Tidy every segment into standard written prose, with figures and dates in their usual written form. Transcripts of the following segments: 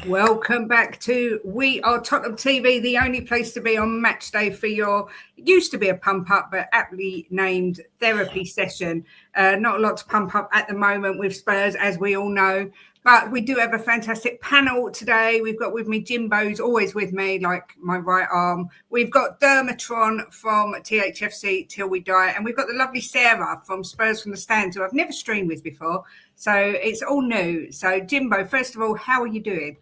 Welcome back to We Are Tottenham TV, the only place to be on match day for your, it used to be a pump up, but aptly named therapy session. Not a lot to pump up at the moment with Spurs, as we all know, but we do have a fantastic panel today. We've got with me Jimbo's always with me, like my right arm. We've got Dermatron from THFC Till We Die, and we've got the lovely Sarah from Spurs from the Stands, who I've never streamed with before. So it's all new. So Jimbo, first of all, how are you doing?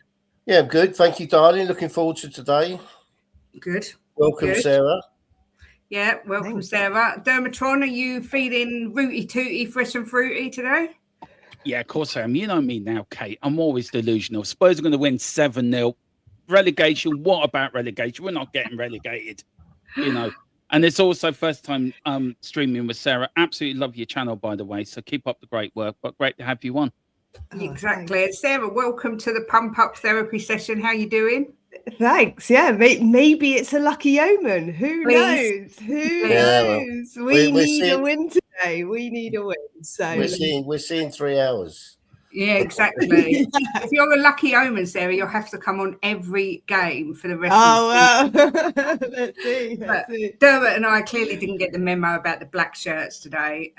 Yeah, I'm good. Thank you, darling. Looking forward to today. Good. Welcome, Good. Sarah. Yeah, welcome, Sarah. Dermatron, are you feeling rooty tooty, fresh and fruity today? Yeah, of course I am. You know me now, Kate. I'm always delusional. Spurs are going to win 7-0. Relegation, what about relegation? We're not getting relegated, you know. And it's also first time streaming with Sarah. Absolutely love your channel, by the way. So keep up the great work. But great to have you on. Exactly. Sarah, welcome to the Pump Up Therapy session. How you doing? Thanks. Yeah, maybe it's a lucky omen. Who knows? Who knows? We need a win today. We need a win. So we're seeing 3 hours. Yeah, exactly. If you're a lucky omen, Sarah, you'll have to come on every game for the rest of the season. Let's see. Dermot and I clearly didn't get the memo about the black shirts today.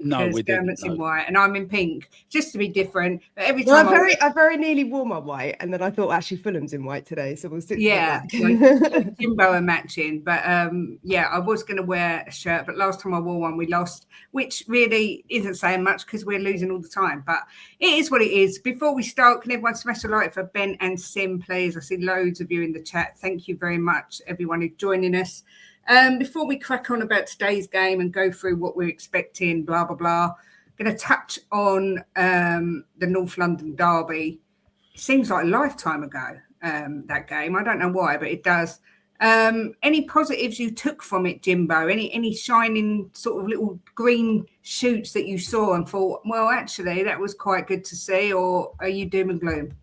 No, we didn't. Dermot's in white and I'm in pink, just to be different. But every time I very nearly wore my white, and then I thought actually Fulham's in white today, so we'll stick to black. Like, Jimbo are matching. But yeah, I was going to wear a shirt, but last time I wore one, we lost, which really isn't saying much because we're losing all the time. But it is what it is. Before we start, can everyone smash a like for Ben and Sim, please? I see loads of you in the chat. Thank you very much, everyone who's joining us. Before we crack on about today's game and go through what we're expecting, blah, blah, blah, I'm going to touch on the North London derby. It seems like a lifetime ago, that game. I don't know why, but it does. Any positives you took from it, Jimbo? Any shining sort of little green shoots that you saw and thought, well, actually, that was quite good to see, or are you doom and gloom?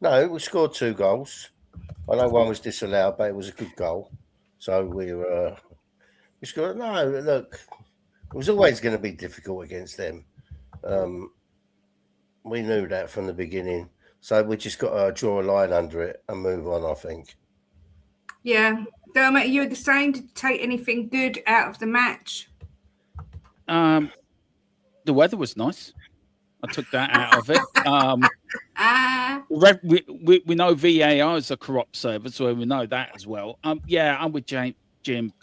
No, we scored 2 goals. I know one was disallowed, but it was a good goal. So we scored. No, look, it was always going to be difficult against them. We knew that from the beginning. So we just got to draw a line under it and move on, I think. Yeah. Dermot, are you the same? Did you take anything good out of the match? The weather was nice. I took that out of it. We know VAR is a corrupt service, so we know that as well. Yeah, I'm with Jim.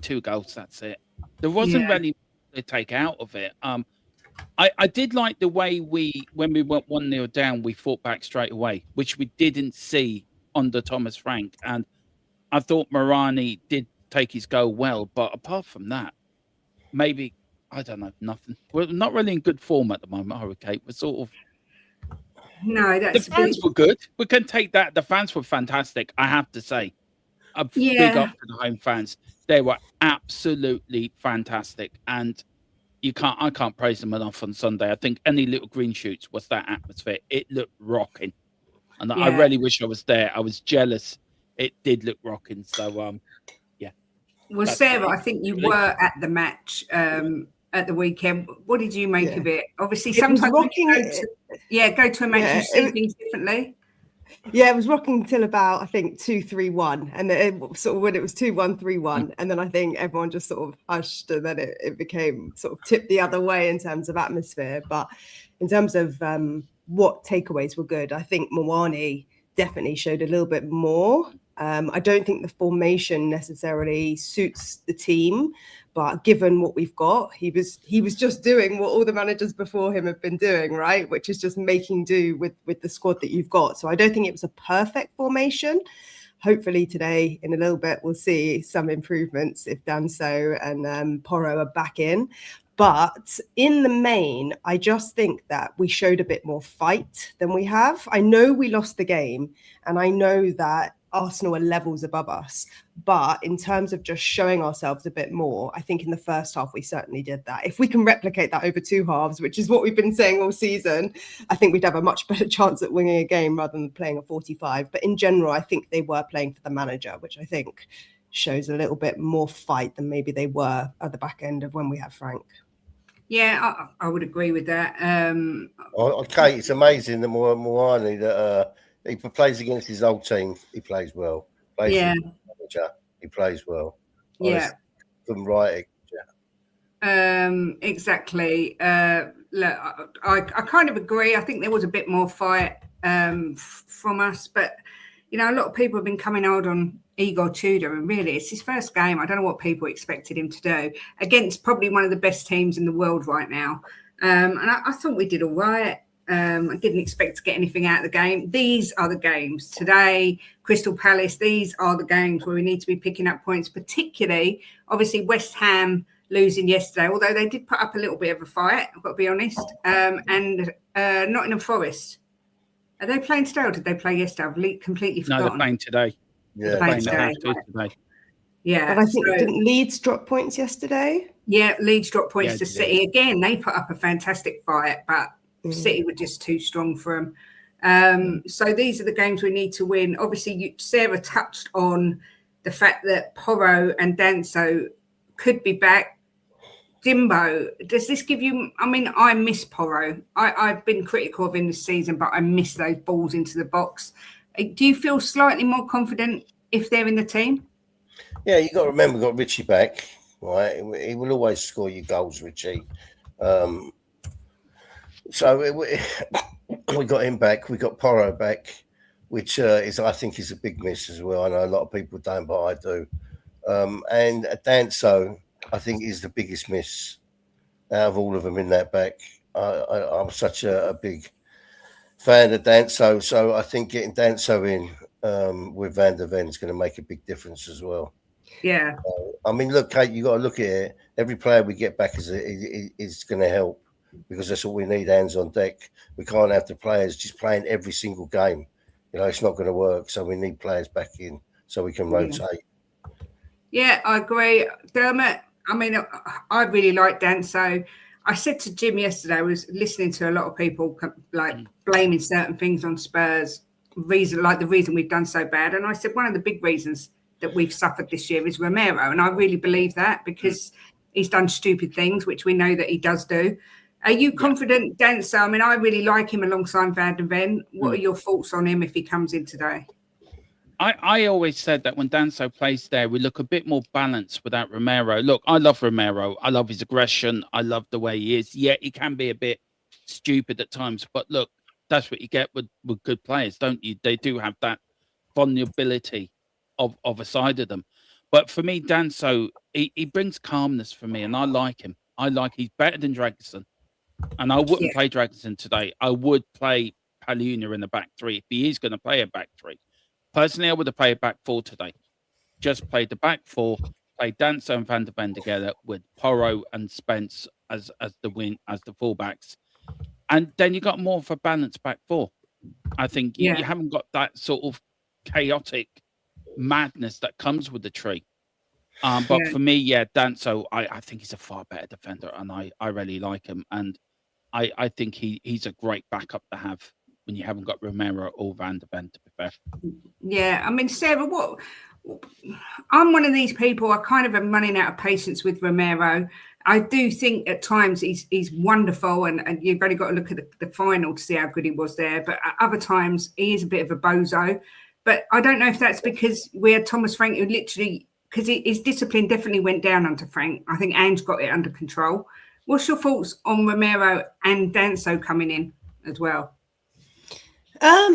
2 goals, that's it. There wasn't really to take out of it. I did like the way when we went 1-0 down, we fought back straight away, which we didn't see under Thomas Frank. And I thought Marani did take his goal well, but apart from that, maybe, I don't know, nothing. We're not really in good form at the moment, are we, Kate? We're sort of... No, that's... The fans were good. We can take that. The fans were fantastic, I have to say. Big up to the home fans. They were absolutely fantastic. And I can't praise them enough on Sunday. I think any little green shoots was that atmosphere. It looked rocking. And I really wish I was there. I was jealous. It did look rocking. So, yeah. Well, Sarah, I think you were at the match at the weekend. What did you make of it? Obviously, sometimes go to a match, you see things differently. Yeah, it was rocking until about, I think, 2-3-1. And it sort of when it was 2-1, 3-1. And then I think everyone just sort of hushed, and then it became sort of tipped the other way in terms of atmosphere. But in terms of what takeaways were good, I think Mwani definitely showed a little bit more. I don't think the formation necessarily suits the team, but given what we've got, he was just doing what all the managers before him have been doing, right? Which is just making do with the squad that you've got. So I don't think it was a perfect formation. Hopefully today, in a little bit, we'll see some improvements if Danso and Porro are back in. But in the main, I just think that we showed a bit more fight than we have. I know we lost the game, and I know that Arsenal are levels above us. But in terms of just showing ourselves a bit more, I think in the first half, we certainly did that. If we can replicate that over 2 halves, which is what we've been saying all season, I think we'd have a much better chance at winning a game rather than playing a 45. But in general, I think they were playing for the manager, which I think shows a little bit more fight than maybe they were at the back end of when we had Frank. Yeah, I would agree with that. Okay, it's amazing that Moani that he plays against his old team. He plays well. Plays Yeah. with the manager. He plays well. Yeah. Couldn't write it. Exactly. Look, I kind of agree. I think there was a bit more fight from us, but you know, a lot of people have been coming out on Igor Tudor, and really, it's his first game. I don't know what people expected him to do against probably one of the best teams in the world right now. And I thought we did all right. I didn't expect to get anything out of the game. These are the games today. Crystal Palace. These are the games where we need to be picking up points, particularly, obviously, West Ham losing yesterday, although they did put up a little bit of a fight, I've got to be honest. And Nottingham Forest. Are they playing today or did they play yesterday? I've completely forgotten. No, they're playing today. Yeah, They're playing today. today. Yeah. But I think didn't Leeds drop points yesterday? Yeah, Leeds dropped points Yeah, to City. Again, they put up a fantastic fight, but City were just too strong for them. So these are the games we need to win. Obviously, Sarah touched on the fact that Porro and Danso could be back. Jimbo, does this give you? I mean, I miss Porro. I've been critical of him this season, but I miss those balls into the box. Do you feel slightly more confident if they're in the team? Yeah, you got to remember, we've got Richie back, right? He will always score you goals, Richie. So we got him back. We got Porro back, which I think is a big miss as well. I know a lot of people don't, but I do. And Danso, I think, is the biggest miss out of all of them in that back. I'm such a big fan of Danso, so I think getting Danso in with Van der Ven is going to make a big difference as well. Yeah. I mean, look, Kate, you got to look at it. Every player we get back is going to help because that's what we need, hands on deck. We can't have the players just playing every single game. You know, it's not going to work. So we need players back in so we can rotate. Yeah, I agree. Dermot, I mean, I really like Danso. I said to Jim yesterday, I was listening to a lot of people like blaming certain things on Spurs, the reason we've done so bad. And I said, one of the big reasons that we've suffered this year is Romero. And I really believe that because he's done stupid things, which we know that he does do. Are you confident, Danso? I mean, I really like him alongside Van der Ven. What are your thoughts on him if he comes in today? I always said that when Danso plays there, we look a bit more balanced without Romero. Look, I love Romero. I love his aggression. I love the way he is. Yeah, he can be a bit stupid at times, but look, that's what you get with good players, don't you? They do have that vulnerability of a side of them. But for me, Danso, he brings calmness for me, and I like him. He's better than Dragosin. And I wouldn't play Dragosin today. I would play Paluna in the back three if he is going to play a back three. Personally, I would have played back four today. Just played the back four, played Danso and Van der Ven together with Porro and Spence as the fullbacks. And then you got more of a balanced back four. I think you haven't got that sort of chaotic madness that comes with the tree. But for me, Danso, I think he's a far better defender, and I really like him. And I think he's a great backup to have when you haven't got Romero or Van der Ven, to be fair. Yeah, I mean, Sarah, I'm one of these people, I kind of am running out of patience with Romero. I do think at times he's wonderful, and you've only got to look at the final to see how good he was there. But at other times, he is a bit of a bozo. But I don't know if that's because we had Thomas Frank, who literally, because his discipline definitely went down under Frank. I think Ange got it under control. What's your thoughts on Romero and Danso coming in as well?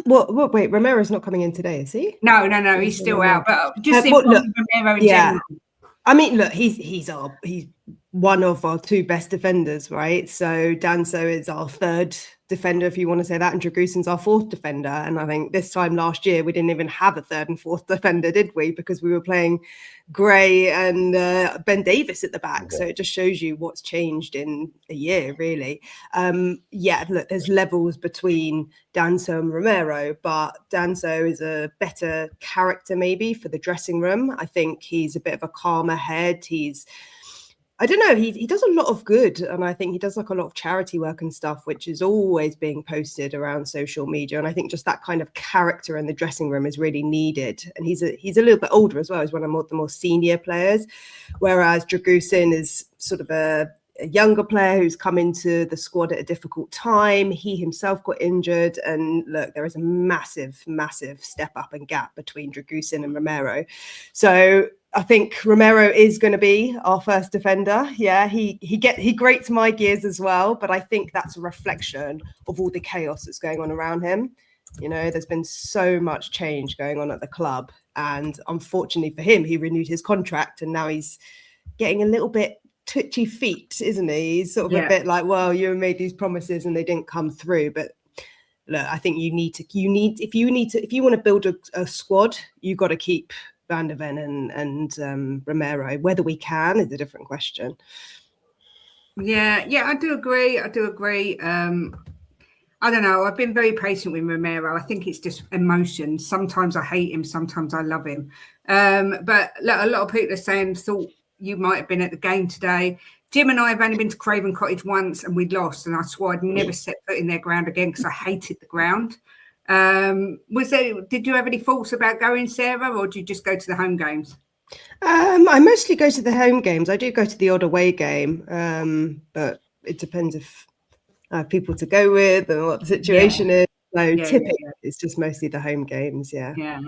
Well, wait, Romero's not coming in today, is he? No, he's still out. But just Romero in general. I mean, look, he's one of our two best defenders, right? So Danso is our third defender, if you want to say that, and Dragusin's our fourth defender. And I think this time last year we didn't even have a third and fourth defender, did we? Because we were playing Gray and Ben Davis at the back. Okay. So it just shows you what's changed in a year, really. Look, there's levels between Danso and Romero, but Danso is a better character maybe for the dressing room. I think he's a bit of a calmer head. I don't know, he does a lot of good, and I think he does like a lot of charity work and stuff, which is always being posted around social media. And I think just that kind of character in the dressing room is really needed. And he's a little bit older as well. He's one of the more senior players, whereas Dragusin is sort of a younger player who's come into the squad at a difficult time. He himself got injured, and look, there is a massive step up and gap between Dragusin and Romero. So I think Romero is going to be our first defender. Yeah, he grates my gears as well, but I think that's a reflection of all the chaos that's going on around him. You know, there's been so much change going on at the club, and unfortunately for him, he renewed his contract, and now he's getting a little bit twitchy feet, isn't he? He's sort of a bit like, well, you made these promises and they didn't come through. But look, I think if you want to build a squad, you got to keep Van der Ven and Romero. Whether we can is a different question. Yeah, I do agree. I don't know. I've been very patient with Romero. I think it's just emotion. Sometimes I hate him. Sometimes I love him. But look, a lot of people are saying, thought you might have been at the game today. Jim and I have only been to Craven Cottage once and we lost. And I swore I'd never set foot in their ground again because I hated the ground. Did you have any thoughts about going, Sarah, or do you just go to the home games? I mostly go to the home games. I do go to the odd away game, but it depends if I have people to go with and what the situation is. So typically, it's just mostly the home games. Yeah.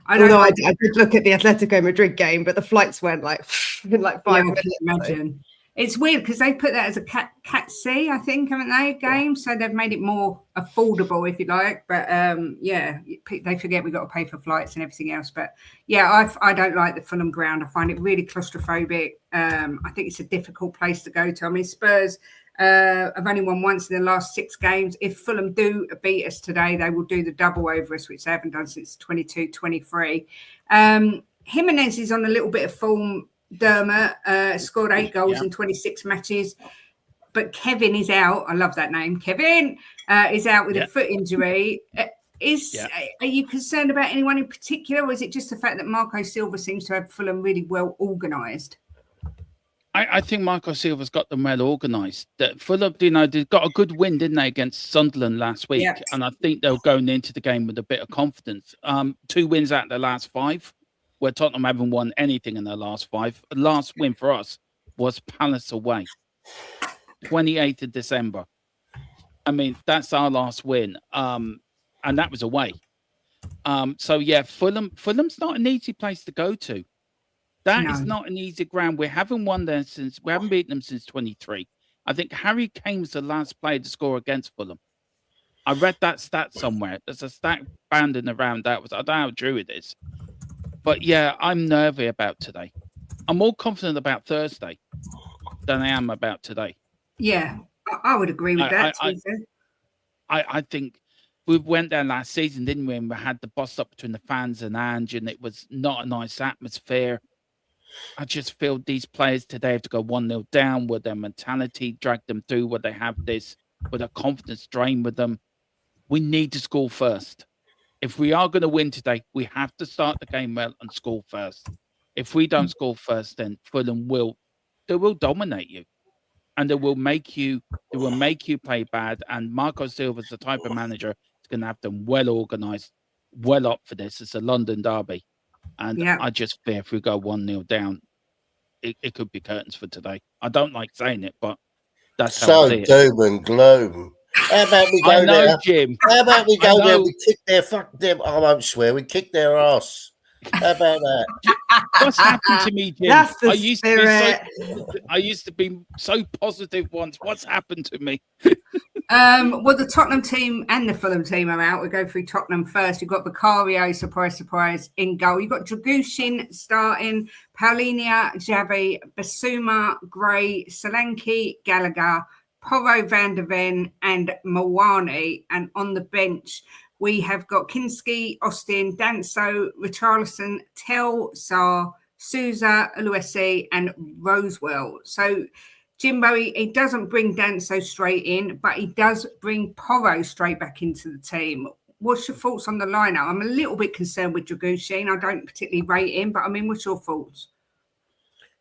Although I did look at the Atletico Madrid game, but the flights went in like 5 minutes. Imagine. It's weird because they put that as a Cat C, I think, haven't they? Game, so they've made it more affordable, if you like. But they forget we've got to pay for flights and everything else. But yeah, I don't like the Fulham ground. I find it really claustrophobic. I think it's a difficult place to go to. I mean, Spurs have only won once in the last 6 games. If Fulham do beat us today, they will do the double over us, which they haven't done since 22-23. Jimenez is on a little bit of form. Dermot scored 8 goals in 26 matches, but Kevin is out. I love that name. Kevin is out with a foot injury. Are you concerned about anyone in particular, or is it just the fact that Marco Silva seems to have Fulham really well organised? I think Marco Silva's got them well organised. Fulham, they got a good win, didn't they, against Sunderland last week? Yeah. And I think they were going into the game with a bit of confidence. 2 wins out of the last 5. Where Tottenham haven't won anything in their last 5. The last win for us was Palace away, 28th of December. I mean, that's our last win, and that was away. So yeah, Fulham's not an easy place to go to. That is not an easy ground. We haven't beaten them since 23. I think Harry Kane was the last player to score against Fulham. I read that stat somewhere. There's a stat banding around that. I don't know how true it is. But yeah, I'm nervy about today. I'm more confident about Thursday than I am about today. Yeah, I would agree with that. I think we went there last season, didn't we? And we had the bust up between the fans and Ange, and it was not a nice atmosphere. I just feel these players today have to go 1-0 down with their mentality, drag them through where they have this, with a confidence drain with them. We need to score first. If we are going to win today, we have to start the game well and score first. If we don't score first, then Fulham will dominate you, and they will make you play bad. And Marco Silva is the type of manager that's going to have them well organised, well up for this. It's a London derby, and I just fear if we go 1-0 down, it could be curtains for today. I don't like saying it, but that's how I see it. Doom and gloom. How about we go there? Jim. How about we go there? We kick their I won't swear. We kick their ass. How about that? What's happened to me, Jim? That's the spirit. I used to be so positive once. What's happened to me? Well, the Tottenham team and the Fulham team are out. We'll go through Tottenham first. You've got Vicario, surprise, in goal. You've got Dragushin starting, Paulinia, Xavi, Basuma, Gray, Solanke, Gallagher, Porro, Van der Ven, and Mawani. And on the bench, we have got Kinski, Austin, Danso, Richarlison, Tell, Sarr, Souza, Oluwesi, and Rosewell. So, Jimbo, he doesn't bring Danso straight in, but he does bring Porro straight back into the team. What's your thoughts on the lineup? I'm a little bit concerned with Dragushin. I don't particularly rate him, but I mean, what's your thoughts?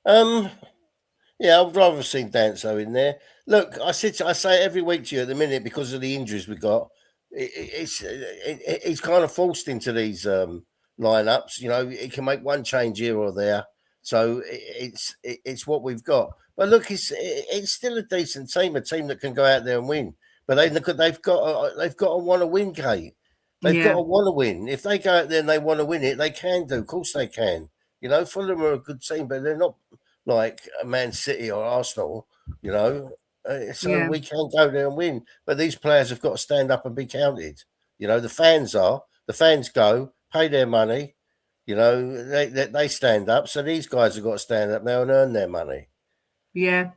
Yeah, I'd rather have seen Danso in there. Look, I say every week to you at the minute, because of the injuries we got, it's kind of forced into these lineups. You know, it can make one change here or there. So it's what we've got. But look, it's still a decent team, a team that can go out there and win. But they've got to want to win, Kate. They've got to want to win. If they go out there and they want to win it, they can do. Of course they can. You know, Fulham are a good team, but they're not like Man City or Arsenal, you know. So we can go there and win. But these players have got to stand up and be counted. You know, the fans go, pay their money. You know, they stand up. So these guys have got to stand up now and earn their money. Yeah.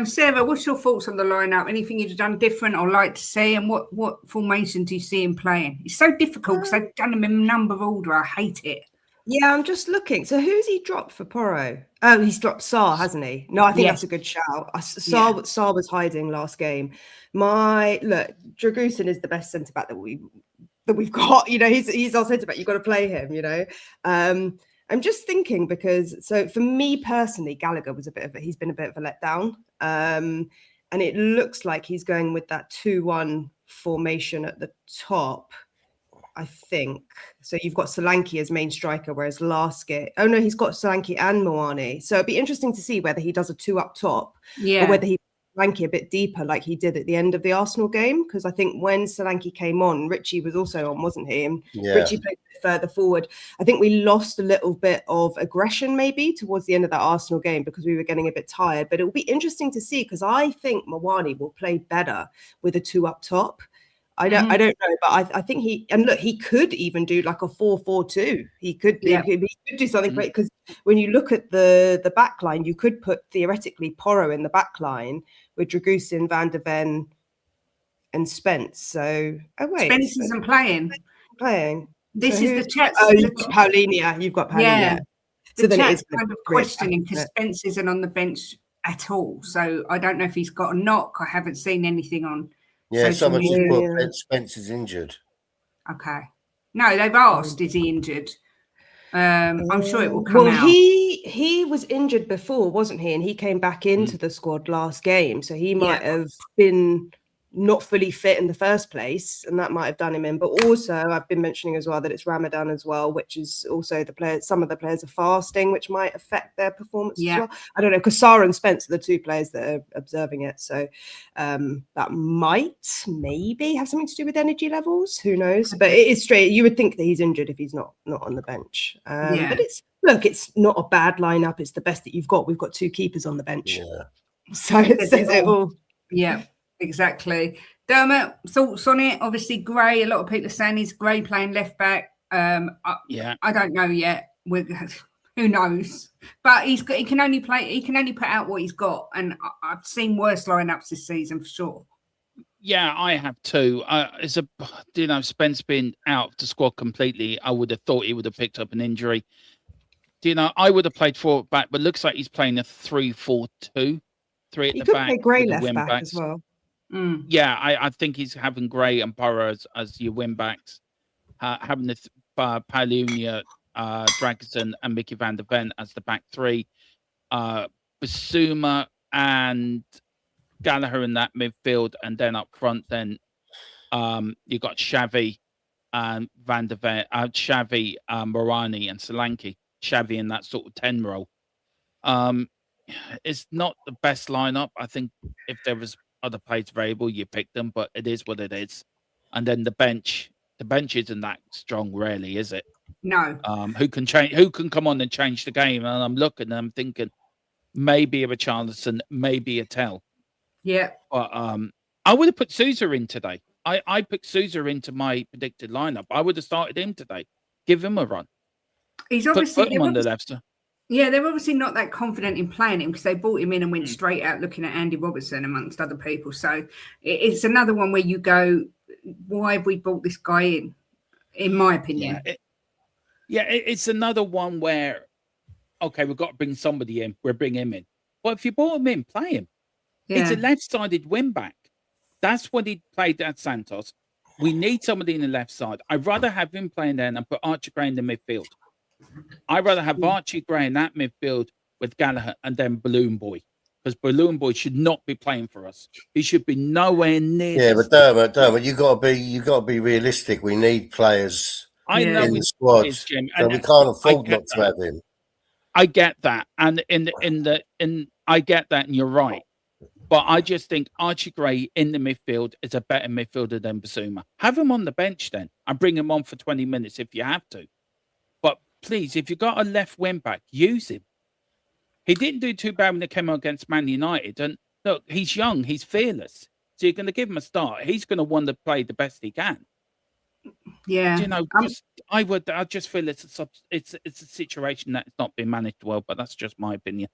Sarah, what's your thoughts on the lineup? Anything you've done different or like to see? And what formation do you see him playing? It's so difficult because they've done them in number order. I hate it. Yeah, I'm just looking. So who's he dropped for Porro? Oh, he's dropped Sarr, hasn't he? No, I think that's a good shout. Sarr was hiding last game. Dragusin is the best centre back that we've got. You know, he's our centre back. You've got to play him. You know, I'm just thinking because for me personally, Gallagher was he's been a bit of a letdown. And it looks like he's going with that 2-1 formation at the top. I think so. You've got Solanke as main striker, whereas last game, he's got Solanke and Moani. So it'd be interesting to see whether he does a 2 up top, or whether he Solanke a bit deeper, like he did at the end of the Arsenal game. Because I think when Solanke came on, Richie was also on, wasn't he? And Richie played a bit further forward. I think we lost a little bit of aggression maybe towards the end of that Arsenal game because we were getting a bit tired. But it will be interesting to see because I think Moani will play better with a 2 up top. I don't know, but I think he could even do like a 4-4-2. He could do something great because when you look at the back line, you could put theoretically Porro in the back line with Dragusin, Van der Ven, and Spence. So Spence isn't playing. This is the chat. You've got Paulinho. You've got Paulinho. Yeah. So then it's kind of questioning because Spence isn't on the bench at all. So I don't know if he's got a knock. I haven't seen anything on. Yeah, someone just put Spence is injured. Okay. No, they've asked, is he injured? I'm sure it will come out. He was injured before, wasn't he? And he came back into the squad last game. So he might have been not fully fit in the first place, and that might have done him in. But also, I've been mentioning as well that it's Ramadan as well, which is also some of the players are fasting, which might affect their performance as well. I don't know, because Sarr and Spence are the 2 players that are observing it. So that might maybe have something to do with energy levels. Who knows? But it is straight. You would think that he's injured if he's not on the bench. But it's not a bad lineup. It's the best that you've got. We've got 2 keepers on the bench. Yeah. So it says it all. Yeah. Exactly. Dermot, thoughts on it? Obviously, Gray. A lot of people are saying he's Gray playing left back. I don't know yet. Who knows? But he can only put out what he's got, and I've seen worse lineups this season for sure. Yeah, I have too. Spence being out of the squad completely, I would have thought he would have picked up an injury. I would have played 4 back, but looks like he's playing a 3-4-2, 3 at the back. He could play Gray left back as well. Yeah, I think he's having Gray and Porro as your win backs, having the Paulinho, Dragusin, and Mickey van der Ven as the back 3, Basuma and Gallagher in that midfield, and then up front, then you got Xavi and Van der Ven, Xavi, Moani, and Solanke. Xavi in that sort of 10 role. It's not the best lineup. I think if there was other players available, you pick them, but it is what it is. And then the bench isn't that strong, really, is it? No. Who can change? Who can come on and change the game? And I'm looking and I'm thinking maybe a Richarlison, maybe a Tell. Yeah. But I would have put Sousa in today. I picked Sousa into my predicted lineup. I would have started him today. Give him a run. He's obviously put him on the left. Yeah, they're obviously not that confident in playing him because they brought him in and went straight out looking at Andy Robertson amongst other people. So it's another one where you go, why have we brought this guy in my opinion? It's another one where, okay, we've got to bring somebody in. We'll bring him in. Well, if you brought him in, play him. Yeah. It's a left-sided wing-back. That's what he played at Santos. We need somebody in the left side. I'd rather have him playing there and put Archie Gray in the midfield. I'd rather have Archie Gray in that midfield with Gallagher and then Balloon Boy, because Balloon Boy should not be playing for us. He should be nowhere near. Yeah, but Dermot, you got to be realistic. We need players in the squad, so we can't afford not to have him. I get that, and in I get that, and you're right. But I just think Archie Gray in the midfield is a better midfielder than Basuma. Have him on the bench then, and bring him on for 20 minutes if you have to. But please, if you've got a left wing back, use him. He didn't do too bad when they came out against Man United. And look, he's young, he's fearless. So you're going to give him a start. He's going to want to play the best he can. Yeah. You know, I just feel it's a situation that's not been managed well, but that's just my opinion.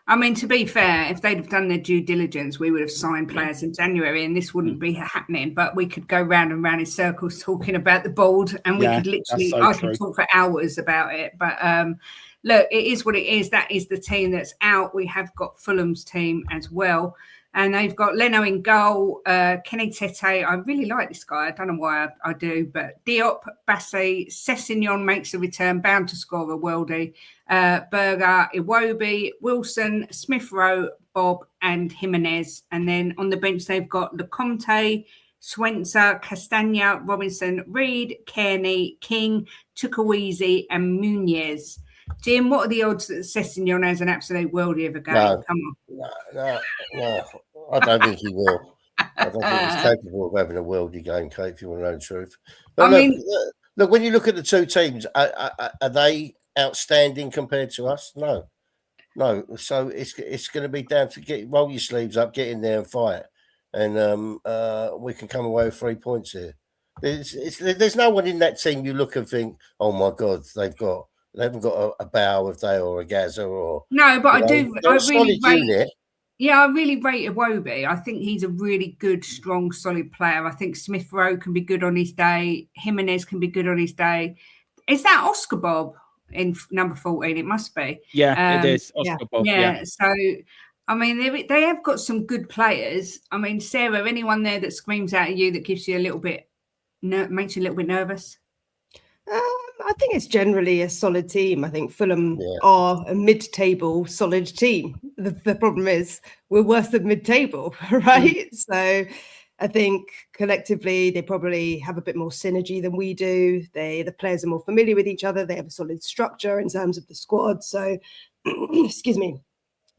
I mean, to be fair, if they'd have done their due diligence, we would have signed players in January and this wouldn't be happening. But we could go round and round in circles talking about the board, and we could literally, I could talk for hours about it. But look, it is what it is. That is the team that's out. We have got Fulham's team as well. And they've got Leno in goal, Kenny Tete. I really like this guy. I don't know why I do, but Diop, Bassi, Sessegnon makes a return, bound to score a worldie. Berger, Iwobi, Wilson, Smith Rowe, Bob, and Jimenez. And then on the bench, they've got Lecomte, Swenser, Castagna, Robinson, Reed, Kearney, King, Chukwueze, and Munez. Jim, what are the odds that Sessegnon has an absolute worldie of a game? No, Come on. No. I don't think he will. I don't think he's capable of having a worldie game, Kate, if you want to know the truth. But look, when you look at the two teams, are they outstanding compared to us? No. So it's going to be down to roll your sleeves up, get in there and fight. And we can come away with 3 points here. There's no one in that team you look and think, oh, my God, they haven't got a Bow of Day or a Gaza or no, but I really rate. Unit. Yeah, I really rate Iwobi. I think he's a really good, strong, solid player. I think Smith Rowe can be good on his day. Jimenez can be good on his day. Is that Oscar Bob in number 14? It must be. Yeah, it is Oscar Bob. Yeah. So, I mean, they have got some good players. I mean, Sarah, anyone there that screams out at you that gives you a little bit, makes you a little bit nervous? I think it's generally a solid team. I think Fulham are a mid-table solid team. The problem is we're worse than mid-table, right? So I think collectively they probably have a bit more synergy than we do. The players are more familiar with each other. They have a solid structure in terms of the squad. So, excuse me.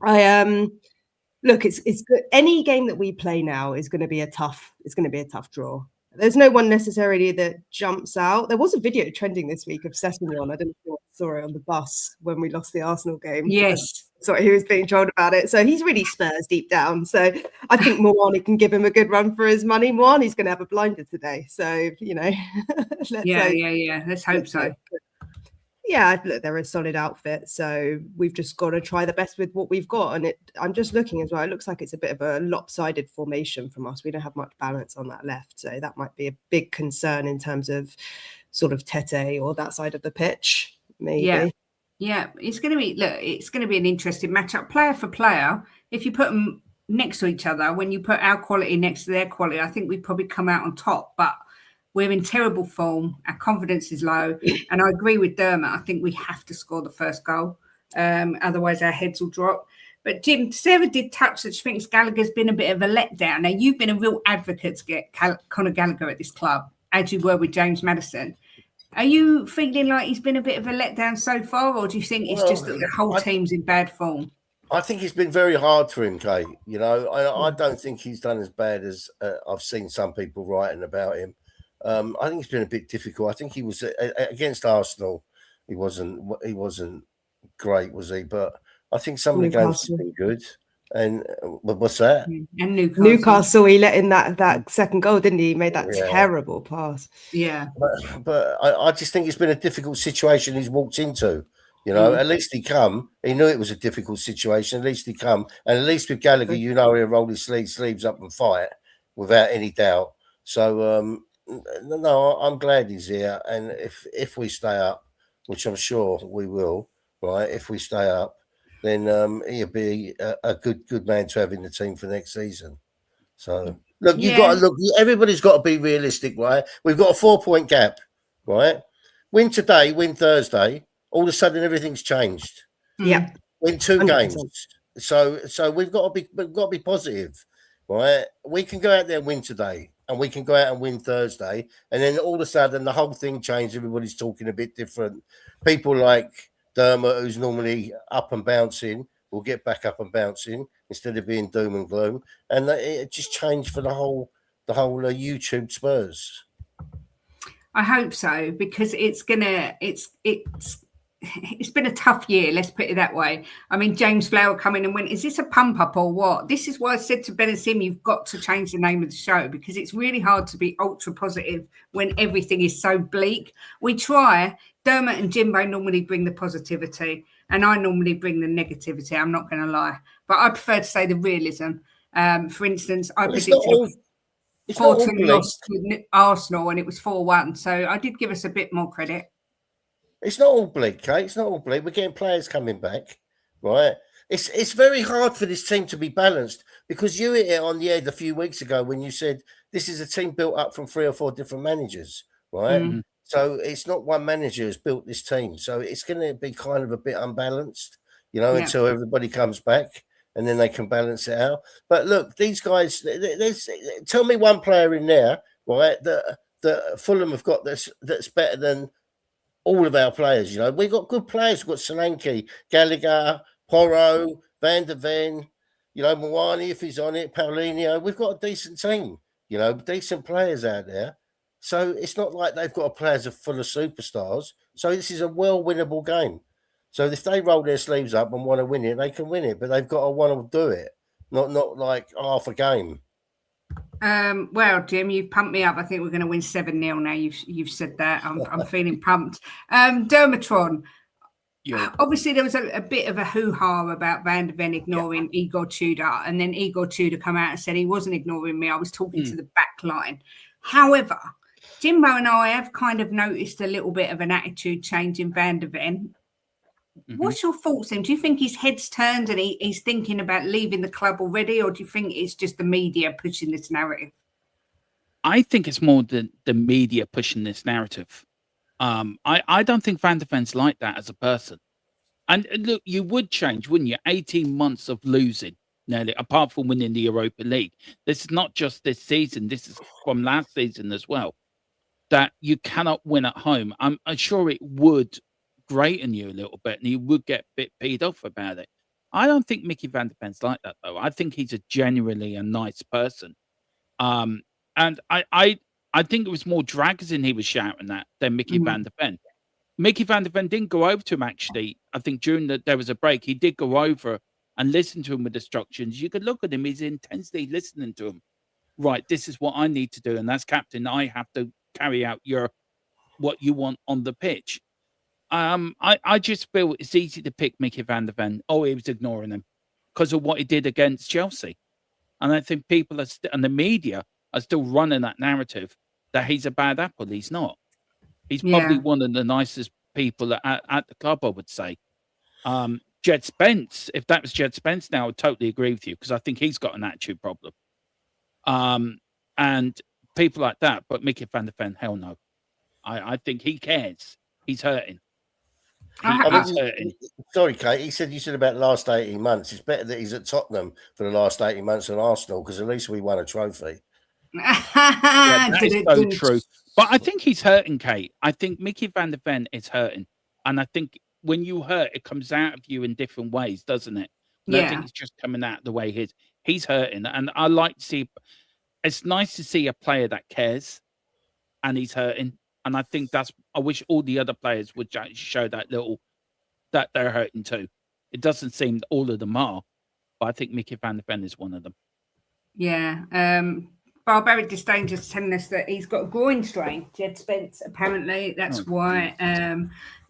Look, it's good. Any game that we play now is going to be a tough draw. There's no one necessarily that jumps out. There was a video trending this week of Sessegnon. I don't know if you saw it on the bus when we lost the Arsenal game. Yes. Sorry, he was being trolled about it. So he's really Spurs deep down. So I think Moani can give him a good run for his money. Moani's going to have a blinder today. So, you know. Let's hope so. Yeah, look, they're a solid outfit. So we've just got to try the best with what we've got. And I'm just looking as well. It looks like it's a bit of a lopsided formation from us. We don't have much balance on that left. So that might be a big concern in terms of sort of Tete or that side of the pitch, maybe. Yeah. It's going to be an interesting matchup. Player for player, if you put them next to each other, when you put our quality next to their quality, I think we probably come out on top. But we're in terrible form. Our confidence is low. And I agree with Dermot. I think we have to score the first goal. Otherwise, our heads will drop. But Jim, Sarah did touch that she thinks Gallagher's been a bit of a letdown. Now, you've been a real advocate to get Conor Gallagher at this club, as you were with James Maddison. Are you feeling like he's been a bit of a letdown so far, or do you think it's just that the whole team's in bad form? I think it's been very hard for him, Kate. You know, I don't think he's done as bad as I've seen some people writing about him. I think it's been a bit difficult. I think he was against Arsenal. He wasn't great, was he? But I think some of the games have been good. And what's that? And Newcastle, he let in that second goal, didn't he? He made that terrible pass. Yeah. But I just think it's been a difficult situation he's walked into. You know, at least he knew it was a difficult situation. At least he and at least with Gallagher, you know, he'll roll his sleeves up and fight without any doubt. So, no, I'm glad he's here. And if we stay up, which I'm sure we will, right? If we stay up, then he'll be a good man to have in the team for next season. So, look, you've got to look. Everybody's got to be realistic, right? We've got a 4-point gap, right? Win today, win Thursday. All of a sudden, everything's changed. Yeah, win 2 100%. games. So we've got to be positive, right? We can go out there and win today, and we can go out and win Thursday, and then all of a sudden the whole thing changed. Everybody's talking a bit different. People like Dermot, who's normally up and bouncing, will get back up and bouncing instead of being doom and gloom, and it just changed for the whole YouTube Spurs. I hope so, because it's been a tough year, let's put it that way. I mean, James Flower come in and went, is this a pump up or what? This is why I said to Ben and Sim, you've got to change the name of the show, because it's really hard to be ultra positive when everything is so bleak. We try. Dermot and Jimbo normally bring the positivity, and I normally bring the negativity, I'm not going to lie. But I prefer to say the realism. For instance, I predicted Fulham lost to Arsenal and it was 4-1. So I did give us a bit more credit. It's not all bleak, Kate. It's not all bleak. We're getting players coming back, right? It's very hard for this team to be balanced, because you hit it on the head a few weeks ago when you said this is a team built up from 3 or 4 different managers, right? Mm. So it's not one manager who's built this team. So it's going to be kind of a bit unbalanced, you know, until everybody comes back and then they can balance it out. But look, these guys, tell me one player in there, right, that Fulham have got that's better than all of our players. You know, we've got good players. We've got Solanke, Gallagher, Porro, Van der Ven, you know, Mwani, if he's on it, Paulinho. We've got a decent team, you know, decent players out there. So it's not like they've got players full of superstars. So this is a well-winnable game. So if they roll their sleeves up and want to win it, they can win it. But they've got to want to do it, not like half a game. Well, Jim, you've pumped me up. I think we're going to win 7-0 now. You've said that. I'm feeling pumped. Dermatron. Yeah. Obviously, there was a bit of a hoo-ha about Van der Ven ignoring Igor Tudor, and then Igor Tudor come out and said he wasn't ignoring me. I was talking to the back line. However, Jimbo and I have kind of noticed a little bit of an attitude change in Van der Ven. What's your thoughts then? Do you think his head's turned and he's thinking about leaving the club already, or do you think it's just the media pushing this narrative? I think it's more the media pushing this narrative. I don't think Van der Ven's like that as a person. And look, you would change, wouldn't you? 18 months of losing, nearly, apart from winning the Europa League. This is not just this season. This is from last season as well, that you cannot win at home. I'm sure it would greaten you a little bit, and you would get a bit peed off about it. I don't think Mickey Van der Ven's like that, though. I think he's genuinely a nice person. And I think it was more Dragosin he was shouting at than Mickey Van der Ven. Mickey Van der Ven didn't go over to him, actually. I think during there was a break, he did go over and listen to him with instructions. You could look at him, he's intensely listening to him. Right, this is what I need to do, and as captain, I have to carry out what you want on the pitch. I just feel it's easy to pick Mickey Van der Ven. Oh, he was ignoring him because of what he did against Chelsea. And I think people and the media are still running that narrative that he's a bad apple. He's not. He's probably one of the nicest people at the club, I would say. Jed Spence, if that was Jed Spence now, I would totally agree with you, because I think he's got an attitude problem. And people like that, but Mickey Van der Ven, hell no. I think he cares. He's hurting. Sorry, Kate. You said about the last 18 months. It's better that he's at Tottenham for the last 18 months than Arsenal, because at least we won a trophy. That is so true. But I think he's hurting, Kate. I think Mickey Van der Ven is hurting. And I think when you hurt, it comes out of you in different ways, doesn't it? And I think it's just coming out the way he's hurting. And I like to see, it's nice to see a player that cares and he's hurting. And I think I wish all the other players would show that they're hurting too. It doesn't seem that all of them are, but I think Mickey Van der Ven is one of them. Yeah. Barbaric Disdain just telling us that he's got a groin strain. Jed Spence, apparently. That's why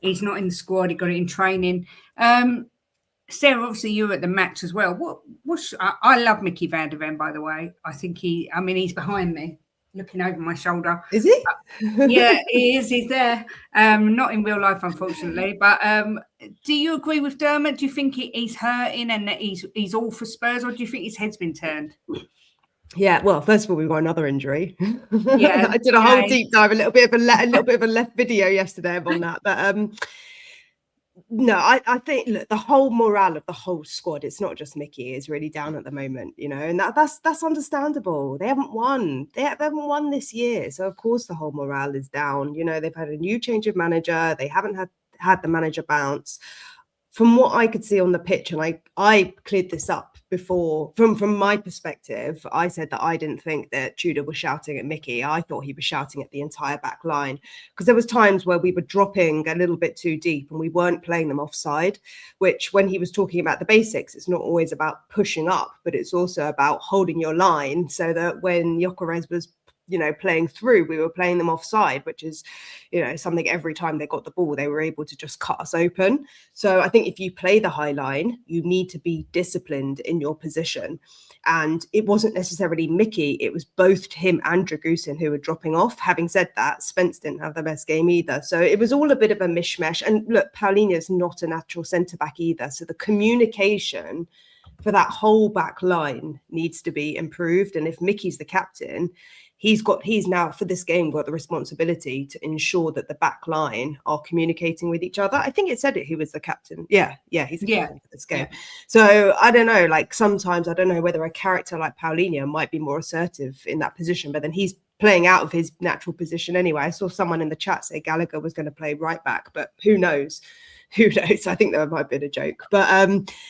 he's not in the squad. He got it in training. Sarah, obviously you were at the match as well. I love Mickey Van der Ven, by the way. I think he's behind me, looking over my shoulder. Is he? Yeah, he is. He's there. Not in real life, unfortunately. But do you agree with Dermot? Do you think he's hurting and that he's all for Spurs, or do you think his head's been turned? Yeah, well, first of all, we got another injury. Yeah, I did a whole deep dive, a little bit of a left video yesterday on that. But no, I think the whole morale of the whole squad, it's not just Mickey, is really down at the moment, you know, and that's understandable. They haven't won. They haven't won this year, so of course the whole morale is down. You know, they've had a new change of manager. They haven't had the manager bounce. from what I could see on the pitch, and I cleared this up before, from my perspective, I said that I didn't think that Tudor was shouting at Mickey. I thought he was shouting at the entire back line, because there was times where we were dropping a little bit too deep and we weren't playing them offside, which when he was talking about the basics, it's not always about pushing up, but it's also about holding your line so that when Gyökeres was playing through, we were playing them offside, which is, something every time they got the ball, they were able to just cut us open. So I think if you play the high line, you need to be disciplined in your position. And it wasn't necessarily Mickey, it was both him and Dragusin who were dropping off. Having said that, Spence didn't have the best game either. So it was all a bit of a mishmash. And look, Paulinho's not a natural centre-back either. So the communication for that whole back line needs to be improved. And if Mickey's the captain, he's now for this game got the responsibility to ensure that the back line are communicating with each other. I think it said it who was the captain. Yeah, he's the captain for this game. Yeah. So I don't know, like sometimes I don't know whether a character like Paulinho might be more assertive in that position, but then he's playing out of his natural position anyway. I saw someone in the chat say Gallagher was going to play right back, but who knows? Who knows? I think that might be a joke. But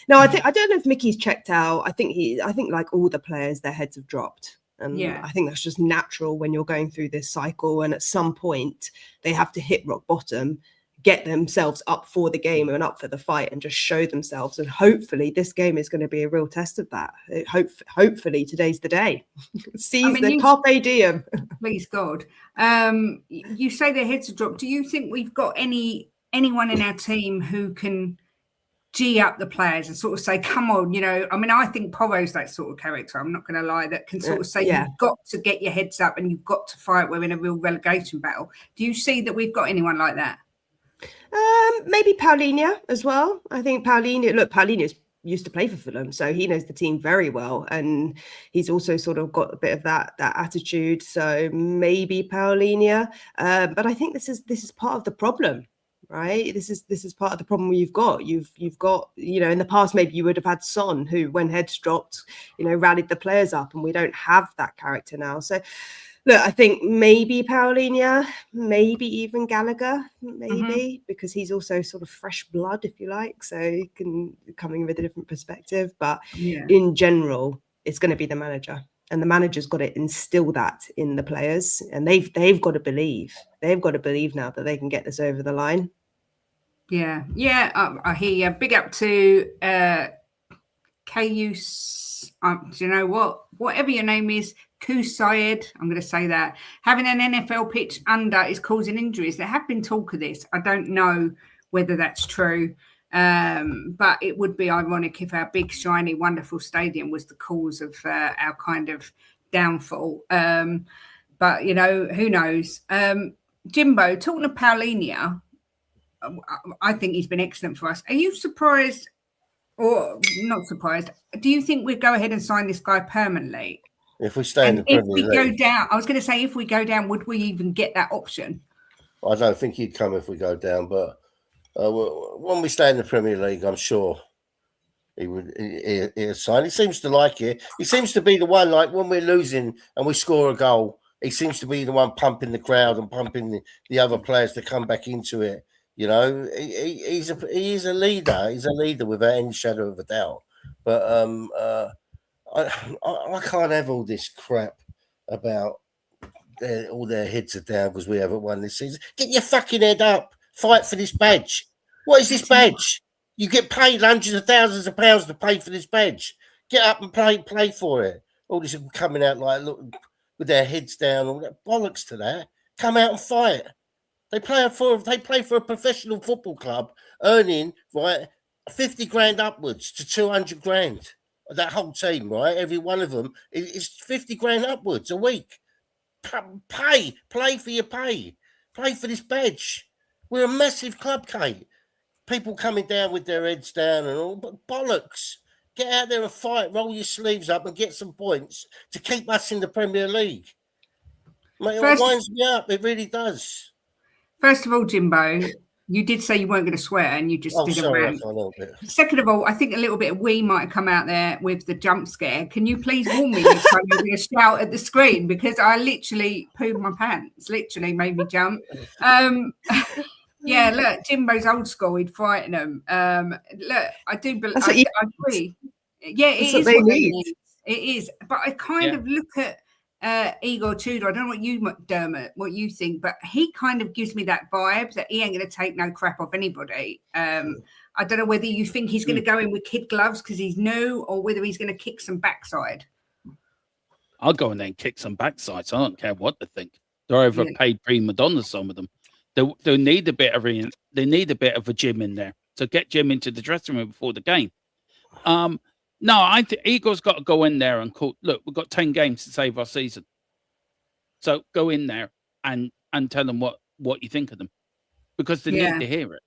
no, I don't know if Mickey's checked out. I think like all the players, their heads have dropped. And I think that's just natural when you're going through this cycle. And at some point, they have to hit rock bottom, get themselves up for the game and up for the fight and just show themselves. And hopefully this game is going to be a real test of that. Hopefully today's the day. Seize the carpe diem. Please God. You say their heads have dropped. Do you think we've got anyone in our team who can G up the players and sort of say, come on, I think Porro's that sort of character, I'm not going to lie, that can sort of say, you've got to get your heads up and you've got to fight. We're in a real relegation battle. Do you see that we've got anyone like that? Maybe Paulinho as well. I think Paulinho's used to play for Fulham, so he knows the team very well, and he's also sort of got a bit of that attitude. So maybe Paulinho, but I think this is part of the problem. Right, this is part of the problem you've got. You've got, in the past maybe you would have had Son, who when heads dropped, rallied the players up, and we don't have that character now. So look, I think maybe Paulinho, maybe even Gallagher, because he's also sort of fresh blood, if you like, so he can come in with a different perspective. But in general, it's going to be the manager. And the manager's got to instill that in the players, and they've got to believe. They've got to believe now that they can get this over the line. Yeah. I hear you. Big up to KU. Do you know what? Whatever your name is, Kusayed. I'm going to say that having an NFL pitch under is causing injuries. There have been talk of this. I don't know whether that's true. But it would be ironic if our big, shiny, wonderful stadium was the cause of our kind of downfall. But, who knows? Jimbo, talking of Paulinho, I think he's been excellent for us. Are you surprised or not surprised? Do you think we'd go ahead and sign this guy permanently? If we stay in the Premier League. If we go down, I was going to say, if we go down, would we even get that option? I don't think he'd come if we go down, but when we stay in the Premier League, I'm sure he'll sign. He seems to like it. He seems to be the one, like when we're losing and we score a goal, he seems to be the one pumping the crowd and pumping the other players to come back into it. He is a leader. He's a leader without any shadow of a doubt. But I can't have all this crap about all their heads are down because we haven't won this season. Get your fucking head up. Fight for this badge. What is this badge? You get paid hundreds of thousands of pounds to pay for this badge. Get up and play for it. All this coming out like look with their heads down, all that bollocks to that. Come out and fight. They play for a professional football club, earning 50 grand upwards to 200 grand. That whole team, right? Every one of them is 50 grand upwards a week. Play for your pay. Play for this badge. We're a massive club, Kate. People coming down with their heads down and all, but bollocks. Get out there and fight, roll your sleeves up and get some points to keep us in the Premier League. Mate, it winds me up. It really does. First of all, Jimbo, you did say you weren't going to swear and you just did a rant. Second of all, I think a little bit of we might have come out there with the jump scare. Can you please warn me next time you're going to shout at the screen? Because I literally pooed my pants, literally made me jump. Yeah, look, Jimbo's old school. He'd frighten them. Look, I do. That's what you I agree. Yeah, That's it what is they what they need. need. It is. But I kind of look at Igor Tudor. I don't know what you, Dermot, what you think, but he kind of gives me that vibe that he ain't going to take no crap off anybody. I don't know whether you think he's going to go in with kid gloves because he's new, or whether he's going to kick some backside. I'll go in there and kick some backsides. I don't care what they think. They're overpaid prima donnas, some of them. They need a bit of a gym in there. So get Jim into the dressing room before the game. No, I think Igor's got to go in there and call. Look, we've got 10 games to save our season. So go in there and tell them what you think of them, because they need to hear it.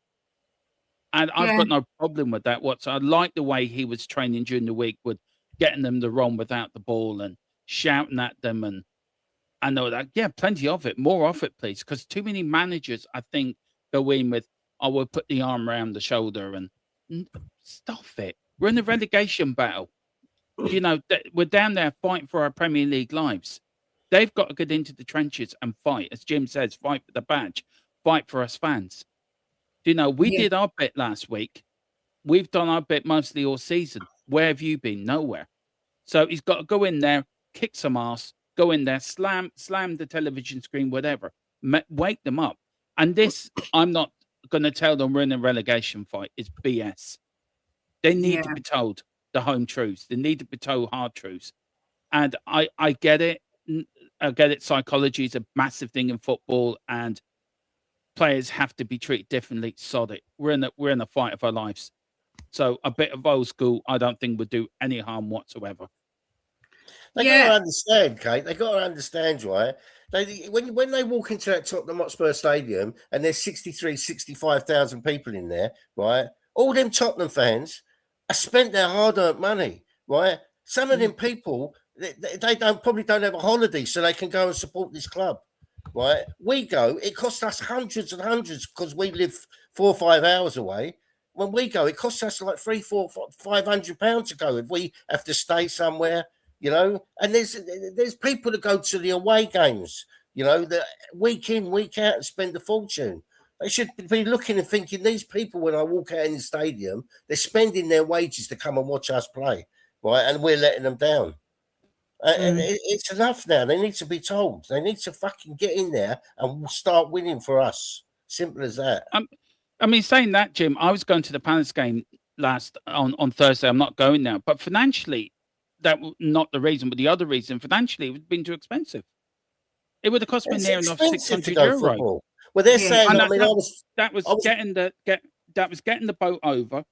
And I've got no problem with that. I like the way he was training during the week with getting them to run without the ball and shouting at them, and I know that. Yeah, plenty of it. More of it, please. Because too many managers, I think, go in with, we'll put the arm around the shoulder and stop it. We're in a relegation battle. You know, we're down there fighting for our Premier League lives. They've got to get into the trenches and fight. As Jim says, fight for the badge, fight for us fans. You know, we did our bit last week. We've done our bit mostly all season. Where have you been? Nowhere. So he's got to go in there, kick some ass, go in there, slam the television screen, whatever, wake them up. And this, I'm not going to tell them we're in a relegation fight. It's BS. They need to be told the home truths. They need to be told hard truths. And I get it. I get it. Psychology is a massive thing in football, and players have to be treated differently. Sod it. We're in a fight of our lives. So a bit of old school, I don't think would do any harm whatsoever. They got to understand, Kate. They got to understand, right? When they walk into that Tottenham Hotspur Stadium and there's 65,000 people in there, right? All them Tottenham fans have spent their hard-earned money, right? Some of them people, they probably don't have a holiday, so they can go and support this club, right? We go, it costs us hundreds and hundreds because we live 4 or 5 hours away. When we go, it costs us like £300-500 to go if we have to stay somewhere. You know, and there's people that go to the away games, you know, that week in, week out and spend a fortune. They should be looking and thinking, these people, when I walk out in the stadium, they're spending their wages to come and watch us play, right? And we're letting them down. And it's enough now. They need to be told. They need to fucking get in there and start winning for us. Simple as that. I mean, saying that, Jim, I was going to the Palace game on Thursday. I'm not going now, but financially, that was not the reason, but the other reason, financially, it would have been too expensive. It would have cost me near enough €600. Well, they're saying, that was getting the boat over,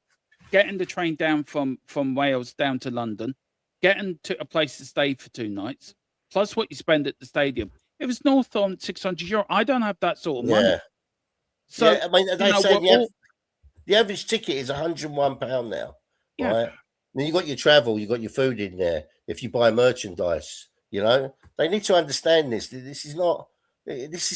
getting the train down from Wales down to London, getting to a place to stay for 2 nights, plus what you spend at the stadium. It was north on €600. I don't have that sort of money. So, I mean, they say the average ticket is £101 now, right? Then you got your travel, you got your food in there. If you buy merchandise, you know, they need to understand this. This is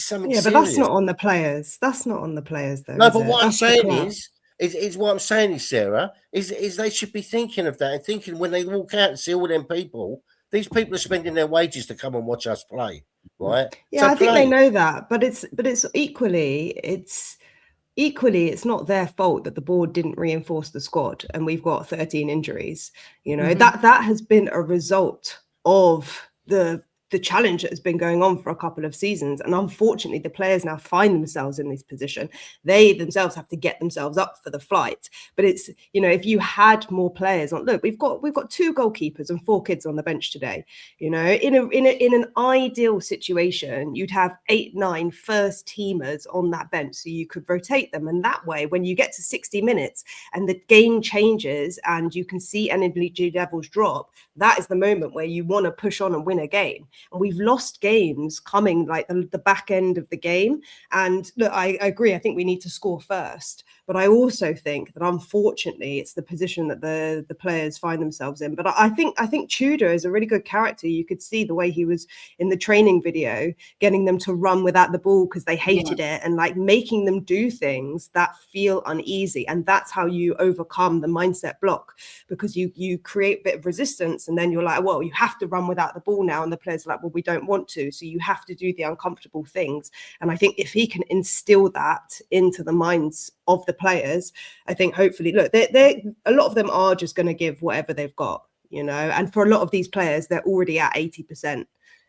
something. Yeah, but that's not on the players. That's not on the players, though. No, but what I'm saying is what I'm saying is, Sarah, is they should be thinking of that and thinking when they walk out and see all them people. These people are spending their wages to come and watch us play, right? Yeah, so I think they know that, but it's equally, it's not their fault that the board didn't reinforce the squad and we've got 13 injuries. You know, that has been a result of the challenge that has been going on for a couple of seasons. And unfortunately, the players now find themselves in this position. They themselves have to get themselves up for the flight. But it's, you know, if you had more players on, look, we've got 2 goalkeepers and 4 kids on the bench today. You know, in an ideal situation, you'd have 8-9 first teamers on that bench so you could rotate them. And that way, when you get to 60 minutes and the game changes and you can see energy levels drop, that is the moment where you want to push on and win a game. And we've lost games coming like the back end of the game. And look, I agree. I think we need to score first. But I also think that unfortunately it's the position that the players find themselves in. But I think Tudor is a really good character. You could see the way he was in the training video, getting them to run without the ball because they hated it, and like making them do things that feel uneasy. And that's how you overcome the mindset block, because you create a bit of resistance, and then you're like, well, you have to run without the ball now, and the players are like, well, we don't want to, so you have to do the uncomfortable things. And I think if he can instill that into the minds of the players, I think hopefully, look, they a lot of them are just going to give whatever they've got, you know, and for a lot of these players, they're already at 80%.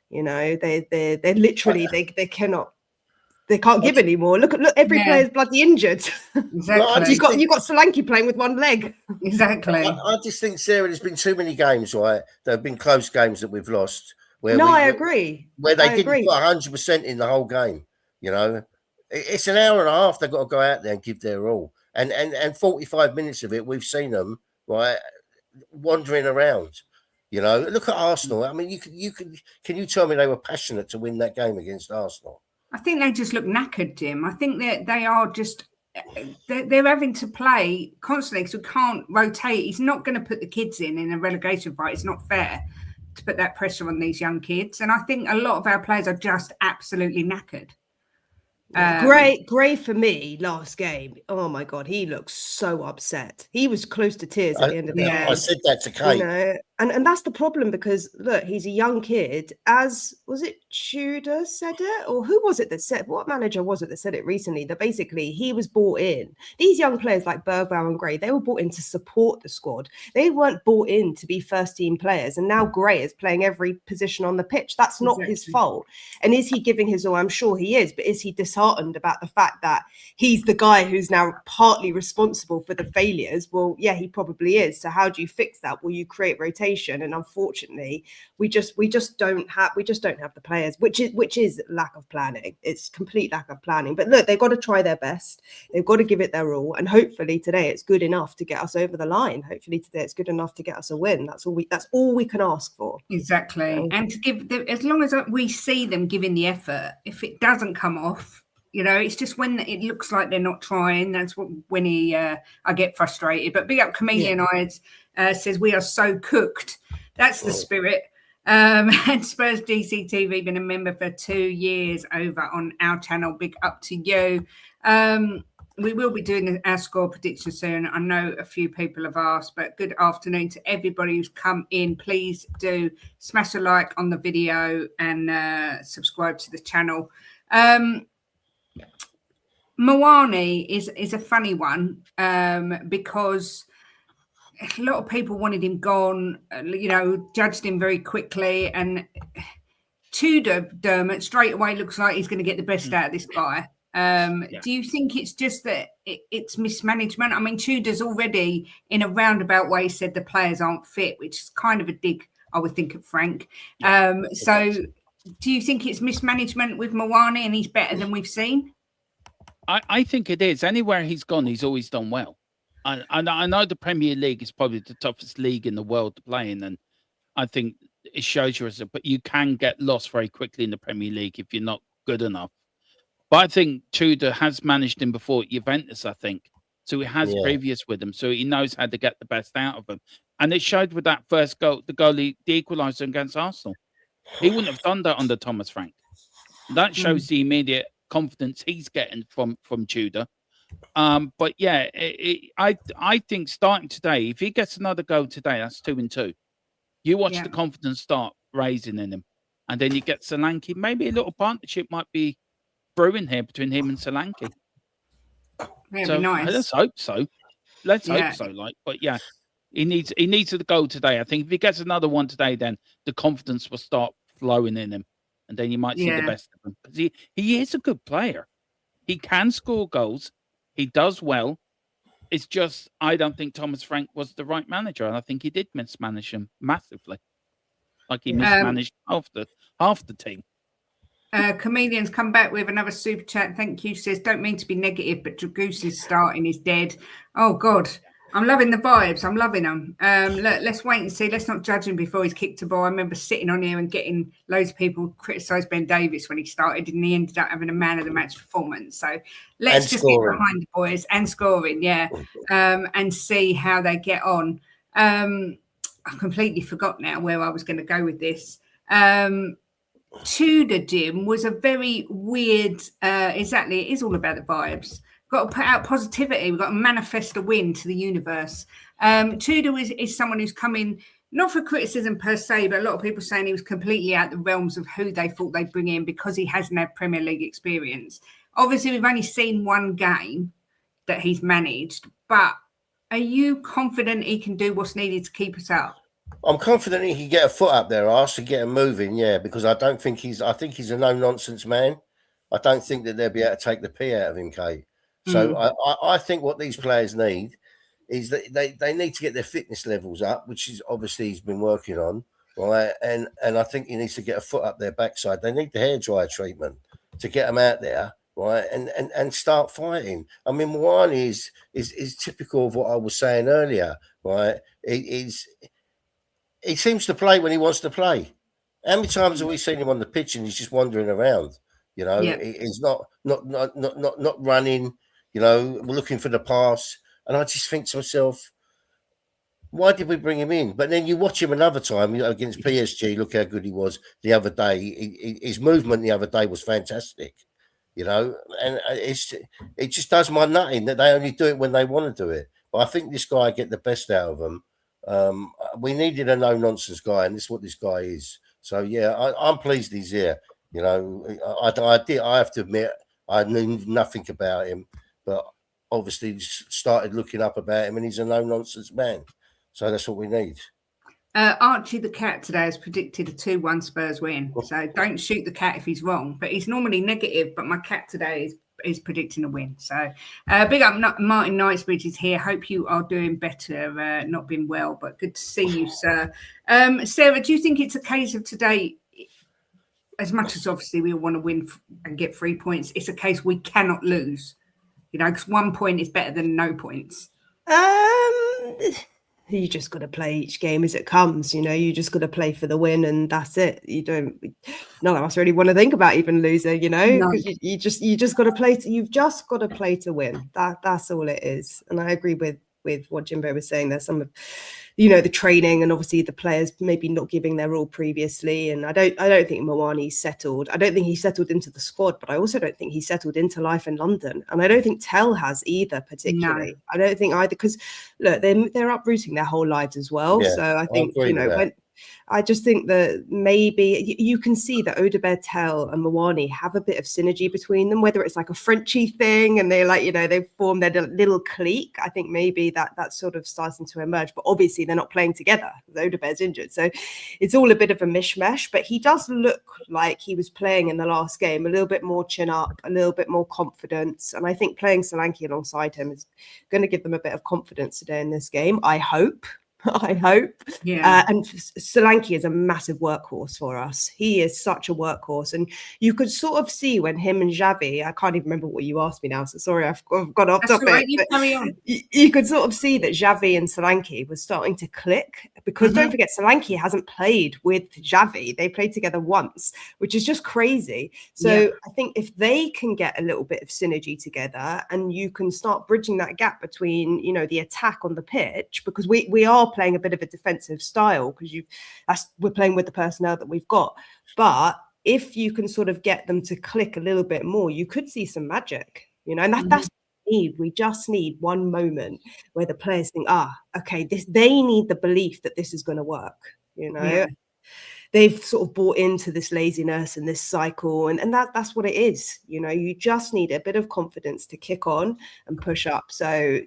You know, they're literally they can't give anymore. Look, every player's bloody injured. Exactly. You've got Solanke playing with one leg. Exactly. I just think, Sarah, there's been too many games, right? There have been close games that we've lost. I agree. Where they didn't put 100% in the whole game. You know, it's an hour and a half. They've got to go out there and give their all. And 45 minutes of it, we've seen them right wandering around. You know, look at Arsenal. I mean, can you tell me they were passionate to win that game against Arsenal? I think they just look knackered, Jim. I think that they are just they're having to play constantly because we can't rotate. He's not going to put the kids in a relegation fight. It's not fair to put that pressure on these young kids. And I think a lot of our players are just absolutely knackered. Gray for me last game. Oh my God, he looks so upset. He was close to tears at the end of the game. I said that to Kate. You know, and that's the problem, because look, he's a young kid. As was it Tudor said it, or who was it that said? What manager was it that said it recently? That basically he was brought in. These young players like Bergwijn and Gray, they were brought in to support the squad. They weren't brought in to be first team players. And now Gray is playing every position on the pitch. That's not his fault. And is he giving his all? I'm sure he is. But is he disheartened about the fact that he's the guy who's now partly responsible for the failures? Well, yeah, he probably is. So how do you fix that? Well, you create rotation. And unfortunately, we just don't have the players, which is lack of planning. It's complete lack of planning. But look, they've got to try their best. They've got to give it their all. And hopefully today it's good enough to get us over the line. Hopefully today it's good enough to get us a win. That's all we can ask for. Exactly. You know? And to give as long as we see them giving the effort, if it doesn't come off, you know, it's just when it looks like they're not trying. That's when I get frustrated. But big up Chameleon Eyes says we are so cooked. That's the spirit. And Spurs DCTV, been a member for 2 years over on our channel. Big up to you. We will be doing our score prediction soon. I know a few people have asked, but good afternoon to everybody who's come in. Please do smash a like on the video and subscribe to the channel. Moani is a funny one because a lot of people wanted him gone, you know, judged him very quickly. And Tudor Dermot straight away looks like he's going to get the best out of this guy. Do you think it's just that it's mismanagement? I mean, Tudor's already in a roundabout way said the players aren't fit, which is kind of a dig, I would think, at Frank. So do you think it's mismanagement with Moani and he's better than we've seen? I think it is. Anywhere he's gone, he's always done well. And I know the Premier League is probably the toughest league in the world to play in, and I think it shows you, but you can get lost very quickly in the Premier League if you're not good enough. But I think Tudor has managed him before at Juventus, I think. So he has previous with him, so he knows how to get the best out of him. And it showed with that first goal, the equaliser against Arsenal. He wouldn't have done that under Thomas Frank. That shows the immediate confidence he's getting from Tudor. But yeah, I think starting today, if he gets another goal today, that's 2-2. You watch the confidence start raising in him, and then you get Solanke. Maybe a little partnership might be brewing here between him and Solanke. That'd be nice. Let's hope so. Let's hope so. But yeah, he needs the goal today. I think if he gets another one today, then the confidence will start flowing in him, and then you might see the best of him, because he is a good player. He can score goals. He does well. It's just I don't think Thomas Frank was the right manager, and I think he did mismanage him massively. Like he mismanaged half the team. Comedians come back with another super chat. Thank you. Says, don't mean to be negative, but Dragoose's starting is dead. Oh God, I'm loving the vibes. I'm loving them. Let's wait and see. Let's not judge him before he's kicked a ball. I remember sitting on here and getting loads of people criticise Ben Davies when he started, and he ended up having a man of the match performance. So let's just get behind the boys and scoring, and see how they get on. I completely forgot now where I was going to go with this. Tudor, Jim, was a very weird. Exactly, it is all about the vibes. Got to put out positivity. We've got to manifest a win to the universe. Tudor is someone who's come in, not for criticism per se, but a lot of people saying he was completely out the realms of who they thought they'd bring in because he hasn't had Premier League experience. Obviously, we've only seen one game that he's managed, but are you confident he can do what's needed to keep us up? I'm confident he can get a foot up there, arse, and get him moving, because I think he's a no-nonsense man. I don't think that they'll be able to take the pee out of him, Kate. So I think what these players need is that they need to get their fitness levels up, which is obviously he's been working on, right? And I think he needs to get a foot up their backside. They need the hairdryer treatment to get them out there, right? And start fighting. I mean, Mawani is typical of what I was saying earlier, right? He seems to play when he wants to play. How many times have we seen him on the pitch and he's just wandering around? He's not running. We're looking for the pass. And I just think to myself, why did we bring him in? But then you watch him another time against PSG. Look how good he was the other day. His movement the other day was fantastic, and it just does my nutting that they only do it when they want to do it. But I think this guy get the best out of them. We needed a no-nonsense guy, and this is what this guy is. So, I'm pleased he's here. I have to admit, I knew nothing about him, but obviously started looking up about him, and he's a no-nonsense man. So that's what we need. Archie the cat today has predicted a 2-1 Spurs win. So don't shoot the cat if he's wrong. But he's normally negative, but my cat today is predicting a win. So big up Martin Knightsbridge is here. Hope you are doing better, not been well, but good to see you, sir. Sarah, do you think it's a case of today, as much as obviously we all want to win and get 3 points, it's a case we cannot lose, because 1 point is better than no points? You just got to play each game as it comes. You just got to play for the win, and that's it. None of us really want to think about even losing. No. You just got to play. You've just got to play to win. That's all it is. And I agree with what Jimbo was saying. There's some of, the training and obviously the players maybe not giving their all previously. And I don't think Mawani's settled. I don't think he settled into the squad, but I also don't think he settled into life in London. And I don't think Tell has either, particularly. No. I don't think either, because look, they're uprooting their whole lives as well. Yeah, so I think, I just think that maybe you can see that Odegaard, Tell and Mawani have a bit of synergy between them, whether it's like a Frenchy thing and they're they form their little clique. I think maybe that's sort of starting to emerge, but obviously they're not playing together. Odegaard's injured. So it's all a bit of a mishmash, but he does look like he was playing in the last game, a little bit more chin up, a little bit more confidence. And I think playing Solanke alongside him is going to give them a bit of confidence today in this game. I hope. Yeah. And Solanke is a massive workhorse for us. He is such a workhorse. And you could sort of see when him and Xavi, I can't even remember what you asked me now, so sorry, I've got off topic. Right, you carry on. You could sort of see that Xavi and Solanke was starting to click, because don't forget, Solanke hasn't played with Xavi. They played together once, which is just crazy. So I think if they can get a little bit of synergy together and you can start bridging that gap between, the attack on the pitch, because we are playing a bit of a defensive style, because we're playing with the personnel that we've got. But if you can sort of get them to click a little bit more, you could see some magic, and that's what we need. We just need one moment where the players think, okay, they need the belief that this is going to work, Yeah. They've sort of bought into this laziness and this cycle, and that's what it is. You just need a bit of confidence to kick on and push up. So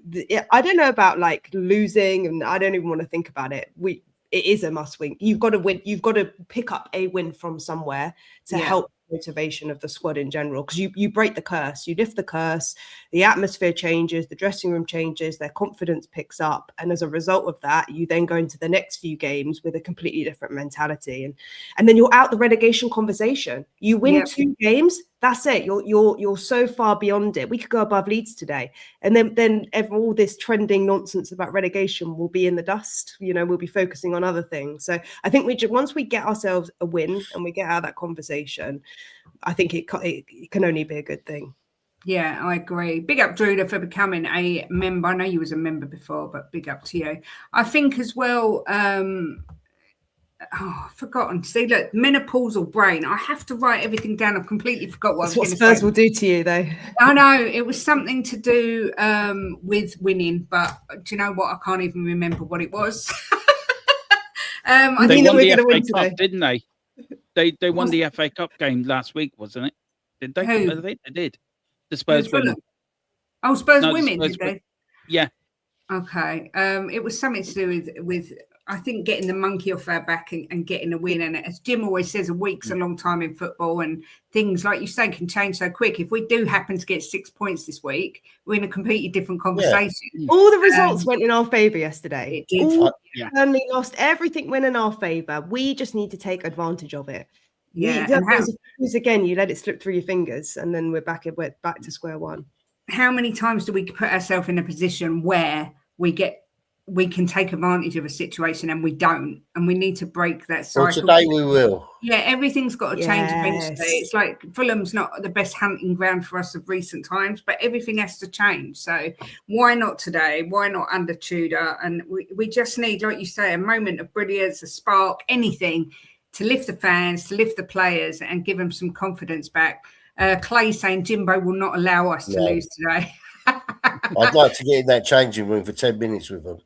I don't know about like losing, and I don't even want to think about it. It is a must win. You've got to win. You've got to pick up a win from somewhere to help motivation of the squad in general, because you break the curse, you lift the curse, the atmosphere changes, the dressing room changes, their confidence picks up, and as a result of that, you then go into the next few games with a completely different mentality, and then you're out the relegation conversation. You win 2 games, That's it. You're so far beyond it. We could go above Leeds today, and then all this trending nonsense about relegation will be in the dust. We'll be focusing on other things. So I think once we get ourselves a win and we get out of that conversation, I think it can only be a good thing. Yeah, I agree. Big up, Druda, for becoming a member. I know you was a member before, but big up to you. I think as well, I've forgotten. See, look, menopausal brain. I have to write everything down. I've completely forgot what That's I what was Spurs say. will do to you, though. I know. It was something to do with winning, but do you know what? I can't even remember what it was. I think they won the FA Cup, didn't they? They won the FA Cup game last week, wasn't it? Did they? Who? I think they did. The Spurs women. Oh, Spurs women, did they? Yeah. Okay. It was something to do with I think getting the monkey off our back and getting a win. And as Jim always says, a week's a long time in football, and things, like you say, can change so quick. If we do happen to get 6 points this week, we're in a completely different conversation. Yeah. All the results went in our favour yesterday. It did. All Burnley lost. Everything went in our favour. We just need to take advantage of it. Yeah. Again, you let it slip through your fingers, and then we're back to square one. How many times do we put ourselves in a position where we can take advantage of a situation and we don't, and we need to break that cycle? Well, today we will. Yeah, everything's got to change eventually. It's like Fulham's not the best hunting ground for us of recent times, but everything has to change. So why not today? Why not under Tudor? And we just need, like you say, a moment of brilliance, a spark, anything to lift the fans, to lift the players and give them some confidence back. Clay saying Jimbo will not allow us to lose today. I'd like to get in that changing room for 10 minutes with them.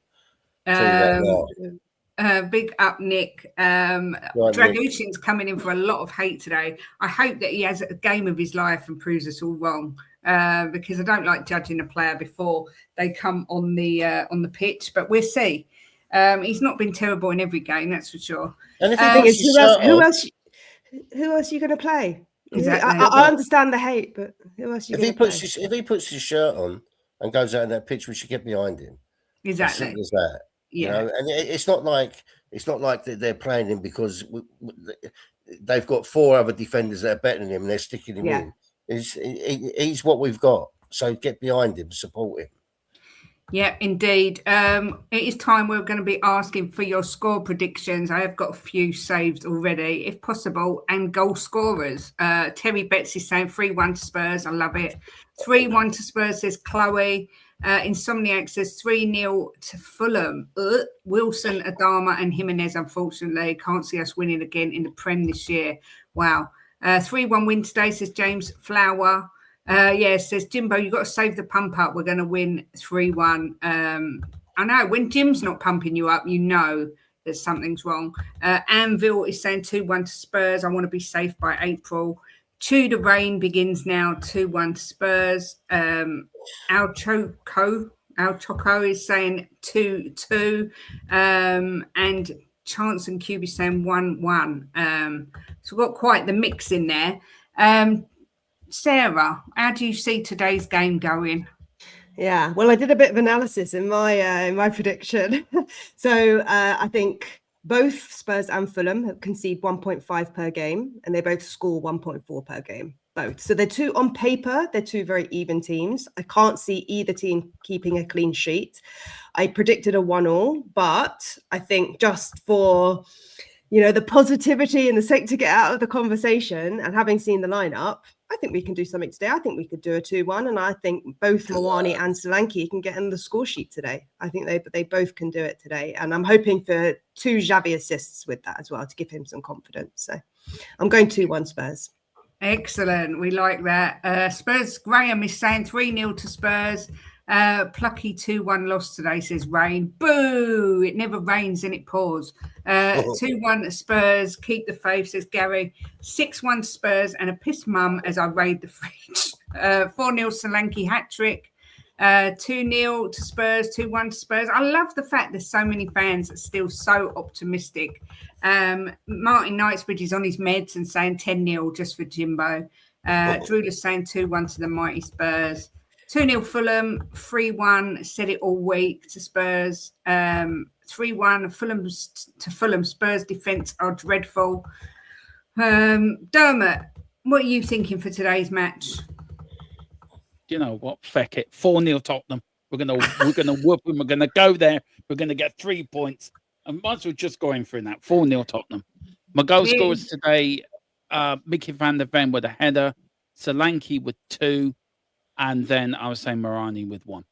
Big up, Nick. Dragutin's coming in for a lot of hate today. I hope that he has a game of his life and proves us all wrong, because I don't like judging a player before they come on the pitch. But we'll see. He's not been terrible in every game, that's for sure. And who else are you going to play? Exactly. I understand the hate, but who else? If he puts his shirt on and goes out on that pitch, we should get behind him. Exactly. As simple as that. Yeah. And it's not like they're playing him because they've got 4 other defenders that are better than him and they're sticking him in. He's what we've got. So get behind him, support him. Yeah, indeed. It is time we're going to be asking for your score predictions. I have got a few saved already, if possible, and goal scorers. Terry Betts is saying 3-1 to Spurs. I love it. 3-1 to Spurs, says Chloe. Insomniac says 3-0 to Fulham. Wilson, Adama and Jimenez, unfortunately, can't see us winning again in the Prem this year. Wow. 3-1 win today, says James Flower. Says Jimbo, you've got to save the pump up. We're going to win 3-1. I know, when Jim's not pumping you up, you know that something's wrong. Anvil is saying 2-1 to Spurs. I want to be safe by April. Tudor Rain begins now, 2-1 to Spurs. Al Choco is saying 2-2. And Chance and Cube is saying 1-1. So we've got quite the mix in there. Sarah, how do you see today's game going? Yeah, well, I did a bit of analysis in my prediction. So I think both Spurs and Fulham have conceded 1.5 per game, and they both score 1.4 per game. Both. So they're on paper, they're 2 very even teams. I can't see either team keeping a clean sheet. I predicted a 1-1, but I think just for the positivity and the sake to get out of the conversation, and having seen the lineup, I think we can do something today. I think we could do a 2-1, and I think both Mawani and Solanke can get in the score sheet today. I think they both can do it today, and I'm hoping for 2 Xavi assists with that as well to give him some confidence. So I'm going 2-1 Spurs. Excellent. We like that. Spurs, Graham is saying 3-0 to Spurs. Plucky 2-1 loss today, says Rain. Boo! It never rains and it pours. 2-1 Spurs. Keep the faith, says Gary. 6-1 Spurs and a pissed mum as I raid the fridge. 4-0 Solanke hat-trick. 2-0 to Spurs, 2-1 to Spurs. I love the fact there's so many fans that are still so optimistic. Martin Knightsbridge is on his meds and saying 10-0 just for Jimbo. Drula's saying 2-1 to the mighty Spurs. 2-0 Fulham, 3-1, said it all week to Spurs. 3-1 Fulham. Spurs defence are dreadful. Dermot, What are you thinking for today's match? You know what? Feck it. 4-0 Tottenham. We're gonna whoop them. We're gonna go there. We're gonna get 3 points. And might as well just go in for that. 4-0 Tottenham. My goal scorers today, Mickey van der Ven with a header, Solanke with 2, and then I was saying Morani with 1.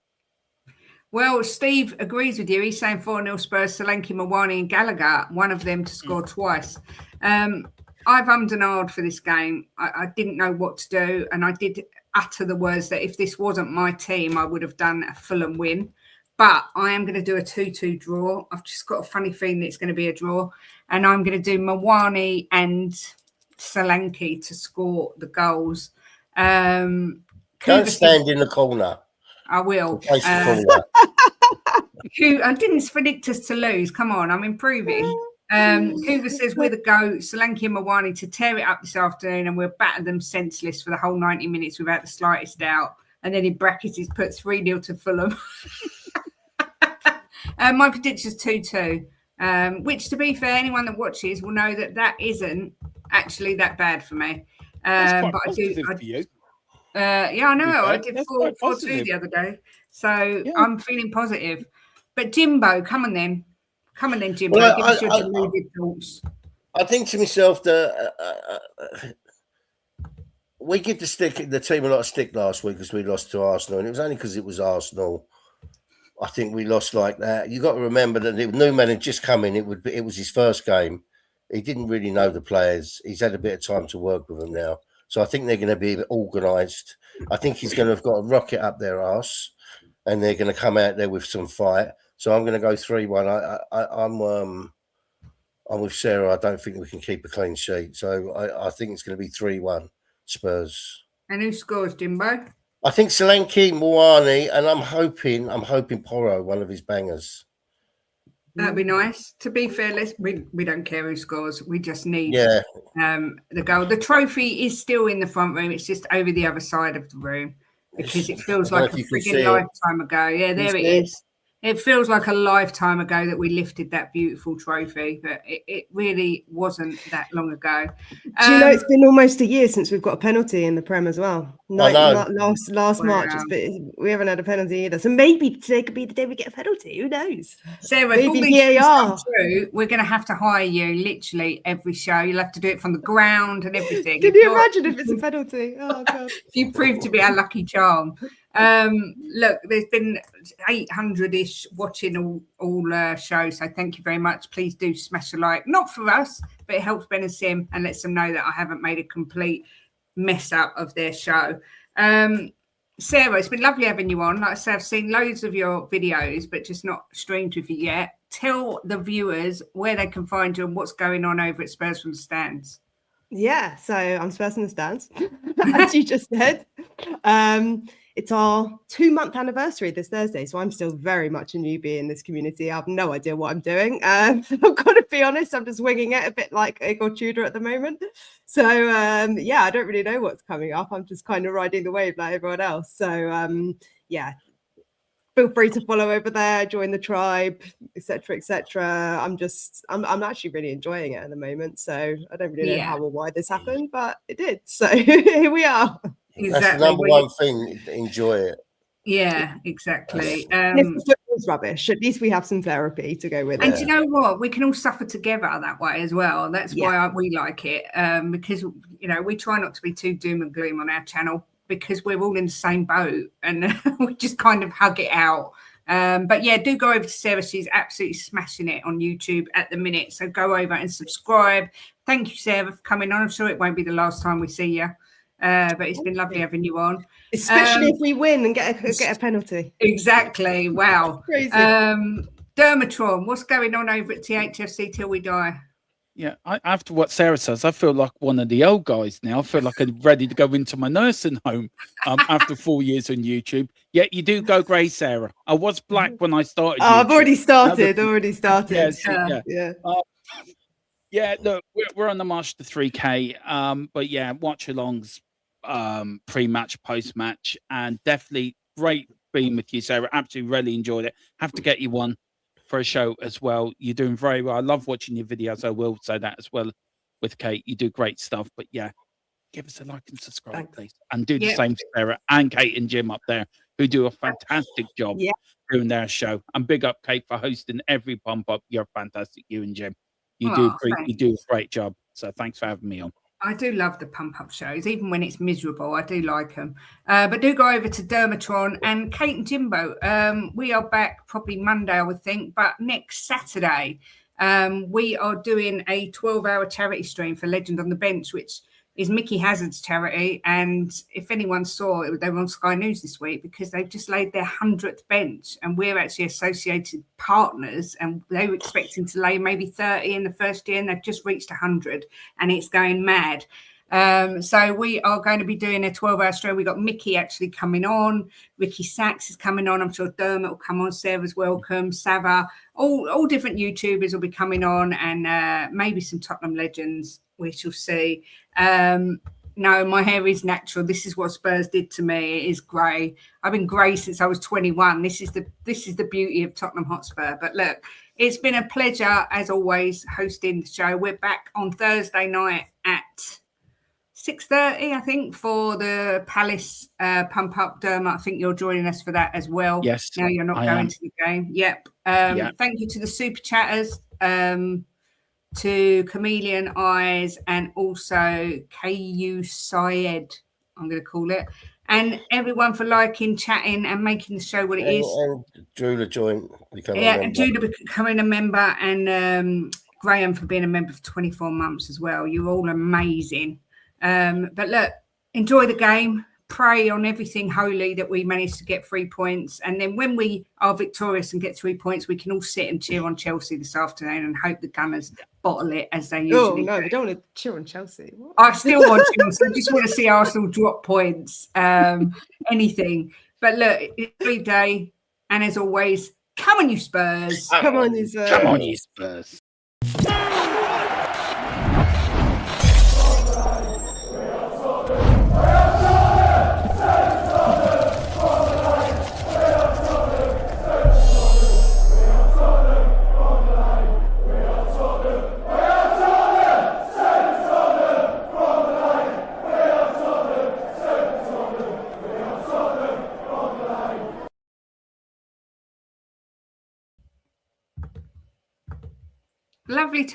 Well, Steve agrees with you. He's saying 4-0 Spurs, Solanke, Mawani and Gallagher, one of them to score twice. I've ummed and ahed for this game. I didn't know what to do, and I did utter the words that if this wasn't my team, I would have done a Fulham win. But I am going to do a 2-2 draw. I've just got a funny feeling it's going to be a draw. And I'm going to do Mawani and Solanke to score the goals. Don't stand in the corner. I will. I didn't predict us to lose. Come on, I'm improving. Cougar says with a go, Solanke and Mawani to tear it up this afternoon, and we'll batter them senseless for the whole 90 minutes without the slightest doubt. And then in brackets, he's put 3-0 to Fulham. My prediction is 2-2, which, to be fair, anyone that watches will know that isn't actually that bad for me. But I do. For you. Yeah, I know. I did 4-2 the other day. So yeah. I'm feeling positive. But Jimbo, come on then, Jimbo. Well, give us your deluded thoughts. I think to myself that we give the team a lot of stick last week because we lost to Arsenal, and it was only because it was Arsenal. I think we lost like that. You got to remember that the new man had just come in. It was his first game. He didn't really know the players. He's had a bit of time to work with them now. So I think they're going to be organised. I think he's going to have got a rocket up their arse, and they're going to come out there with some fight. So I'm going to go 3-1. I'm with Sarah. I don't think we can keep a clean sheet. So I think it's going to be 3-1 Spurs. And who scores, Jimbo? I think Solanke, Mawani, and I'm hoping Porro, one of his bangers. That'd be nice. To be fair, we don't care who scores. We just need the goal. The trophy is still in the front room. It's just over the other side of the room because it feels like a frigging lifetime ago. Yeah, there it is. It feels like a lifetime ago that we lifted that beautiful trophy, but it really wasn't that long ago. Do you know it's been almost a year since we've got a penalty in the Prem as well? Last March, we haven't had a penalty either. So maybe today could be the day we get a penalty. Who knows? Sarah, if all these things come true, we're going to have to hire you literally every show. You'll have to do it from the ground and everything. Can you imagine if it's a penalty? Oh God! If you prove to be our lucky charm. Look, there's been 800-ish watching all shows, so thank you very much. Please do smash a like, not for us, but it helps Ben and Sim and lets them know that I haven't made a complete mess up of their show. Sarah, it's been lovely having you on. Like I said, I've seen loads of your videos, but just not streamed with you yet. Tell the viewers where they can find you and what's going on over at Spurs from the Stands. Yeah, so I'm Spurs from the Stands, as you just said. It's our 2-month anniversary this Thursday, so I'm still very much a newbie in this community. I have no idea what I'm doing. I've got to be honest, I'm just winging it a bit like Igor Tudor at the moment. So, I don't really know what's coming up. I'm just kind of riding the wave like everyone else. So, feel free to follow over there, join the tribe, etc., etc. I'm actually really enjoying it at the moment. So I don't really know how or why this happened, but it did. So here we are. Exactly. That's the number one thing. Enjoy it. Yeah, exactly. If the football's rubbish, at least we have some therapy to go with it. And you know what? We can all suffer together that way as well. That's why we like it, because we try not to be too doom and gloom on our channel because we're all in the same boat and we just kind of hug it out. But yeah, do go over to Sarah. She's absolutely smashing it on YouTube at the minute. So go over and subscribe. Thank you, Sarah, for coming on. I'm sure it won't be the last time we see you. But it's been lovely having you on. Especially if we win and get a penalty. Exactly. Wow. Crazy. Dermatron, what's going on over at THFC till we die? Yeah, after what Sarah says, I feel like one of the old guys now. I feel like I'm ready to go into my nursing home after 4 years on YouTube. Yeah, you do go grey, Sarah. I was black when I started. I've already started. Yeah, look, we're on the march to 3K. But yeah, watch-alongs, pre-match, post-match, and definitely great being with you, Sarah. Absolutely really enjoyed it. Have to get you one for a show as well. You're doing very well. I love watching your videos. I will say that as well with Kate. You do great stuff. But yeah, give us a like and subscribe, Thanks. please. And do the Yeah. same to Sarah and Kate and Jim up there, who do a fantastic job Yeah. doing their show. And big up, Kate, for hosting every pump up. You're fantastic, you and Jim. You do a great job. So thanks for having me on. I do love the pump-up shows, even when it's miserable. I do like them. But do go over to Dermatron and Kate and Jimbo. We are back probably Monday, I would think. But next Saturday, we are doing a 12-hour charity stream for Legend on the Bench, which is Mickey Hazard's charity. And if anyone saw it, they were on Sky News this week because they've just laid their 100th bench. And we're actually associated partners. And they were expecting to lay maybe 30 in the first year. And they've just reached 100. And it's going mad. So we are going to be doing a 12-hour stream. We've got Mickey actually coming on. Ricky Sachs is coming on. I'm sure Dermot will come on. Sarah's welcome. Sava. All different YouTubers will be coming on. And maybe some Tottenham legends. We shall see. No, my hair is natural. This is what Spurs did to me. It is grey. I've been grey since I was 21. This is the beauty of Tottenham Hotspur. But look, it's been a pleasure as always hosting the show. We're back on Thursday night at 6:30, I think, for the Palace pump up. Dermot, I think you're joining us for that as well. Yes, No, you're not I going am. to the game. Yep. Yeah. Thank you to the super chatters. To Chameleon Eyes and also KU Syed, I'm going to call it, and everyone for liking, chatting, and making the show what it is. And Judah becoming a member. Judah becoming a member, and Graham for being a member for 24 months as well. You're all amazing. But look, enjoy the game. Pray on everything holy that we manage to get 3 points. And then when we are victorious and get 3 points, we can all sit and cheer on Chelsea this afternoon and hope the Gunners bottle it as they usually do. We don't want to cheer on Chelsea. What? I still want Chelsea. I just want to see Arsenal drop points, anything. But look, it's every day. And as always, come on, you Spurs. Come on, you Spurs. Come on, you Spurs. Lovely to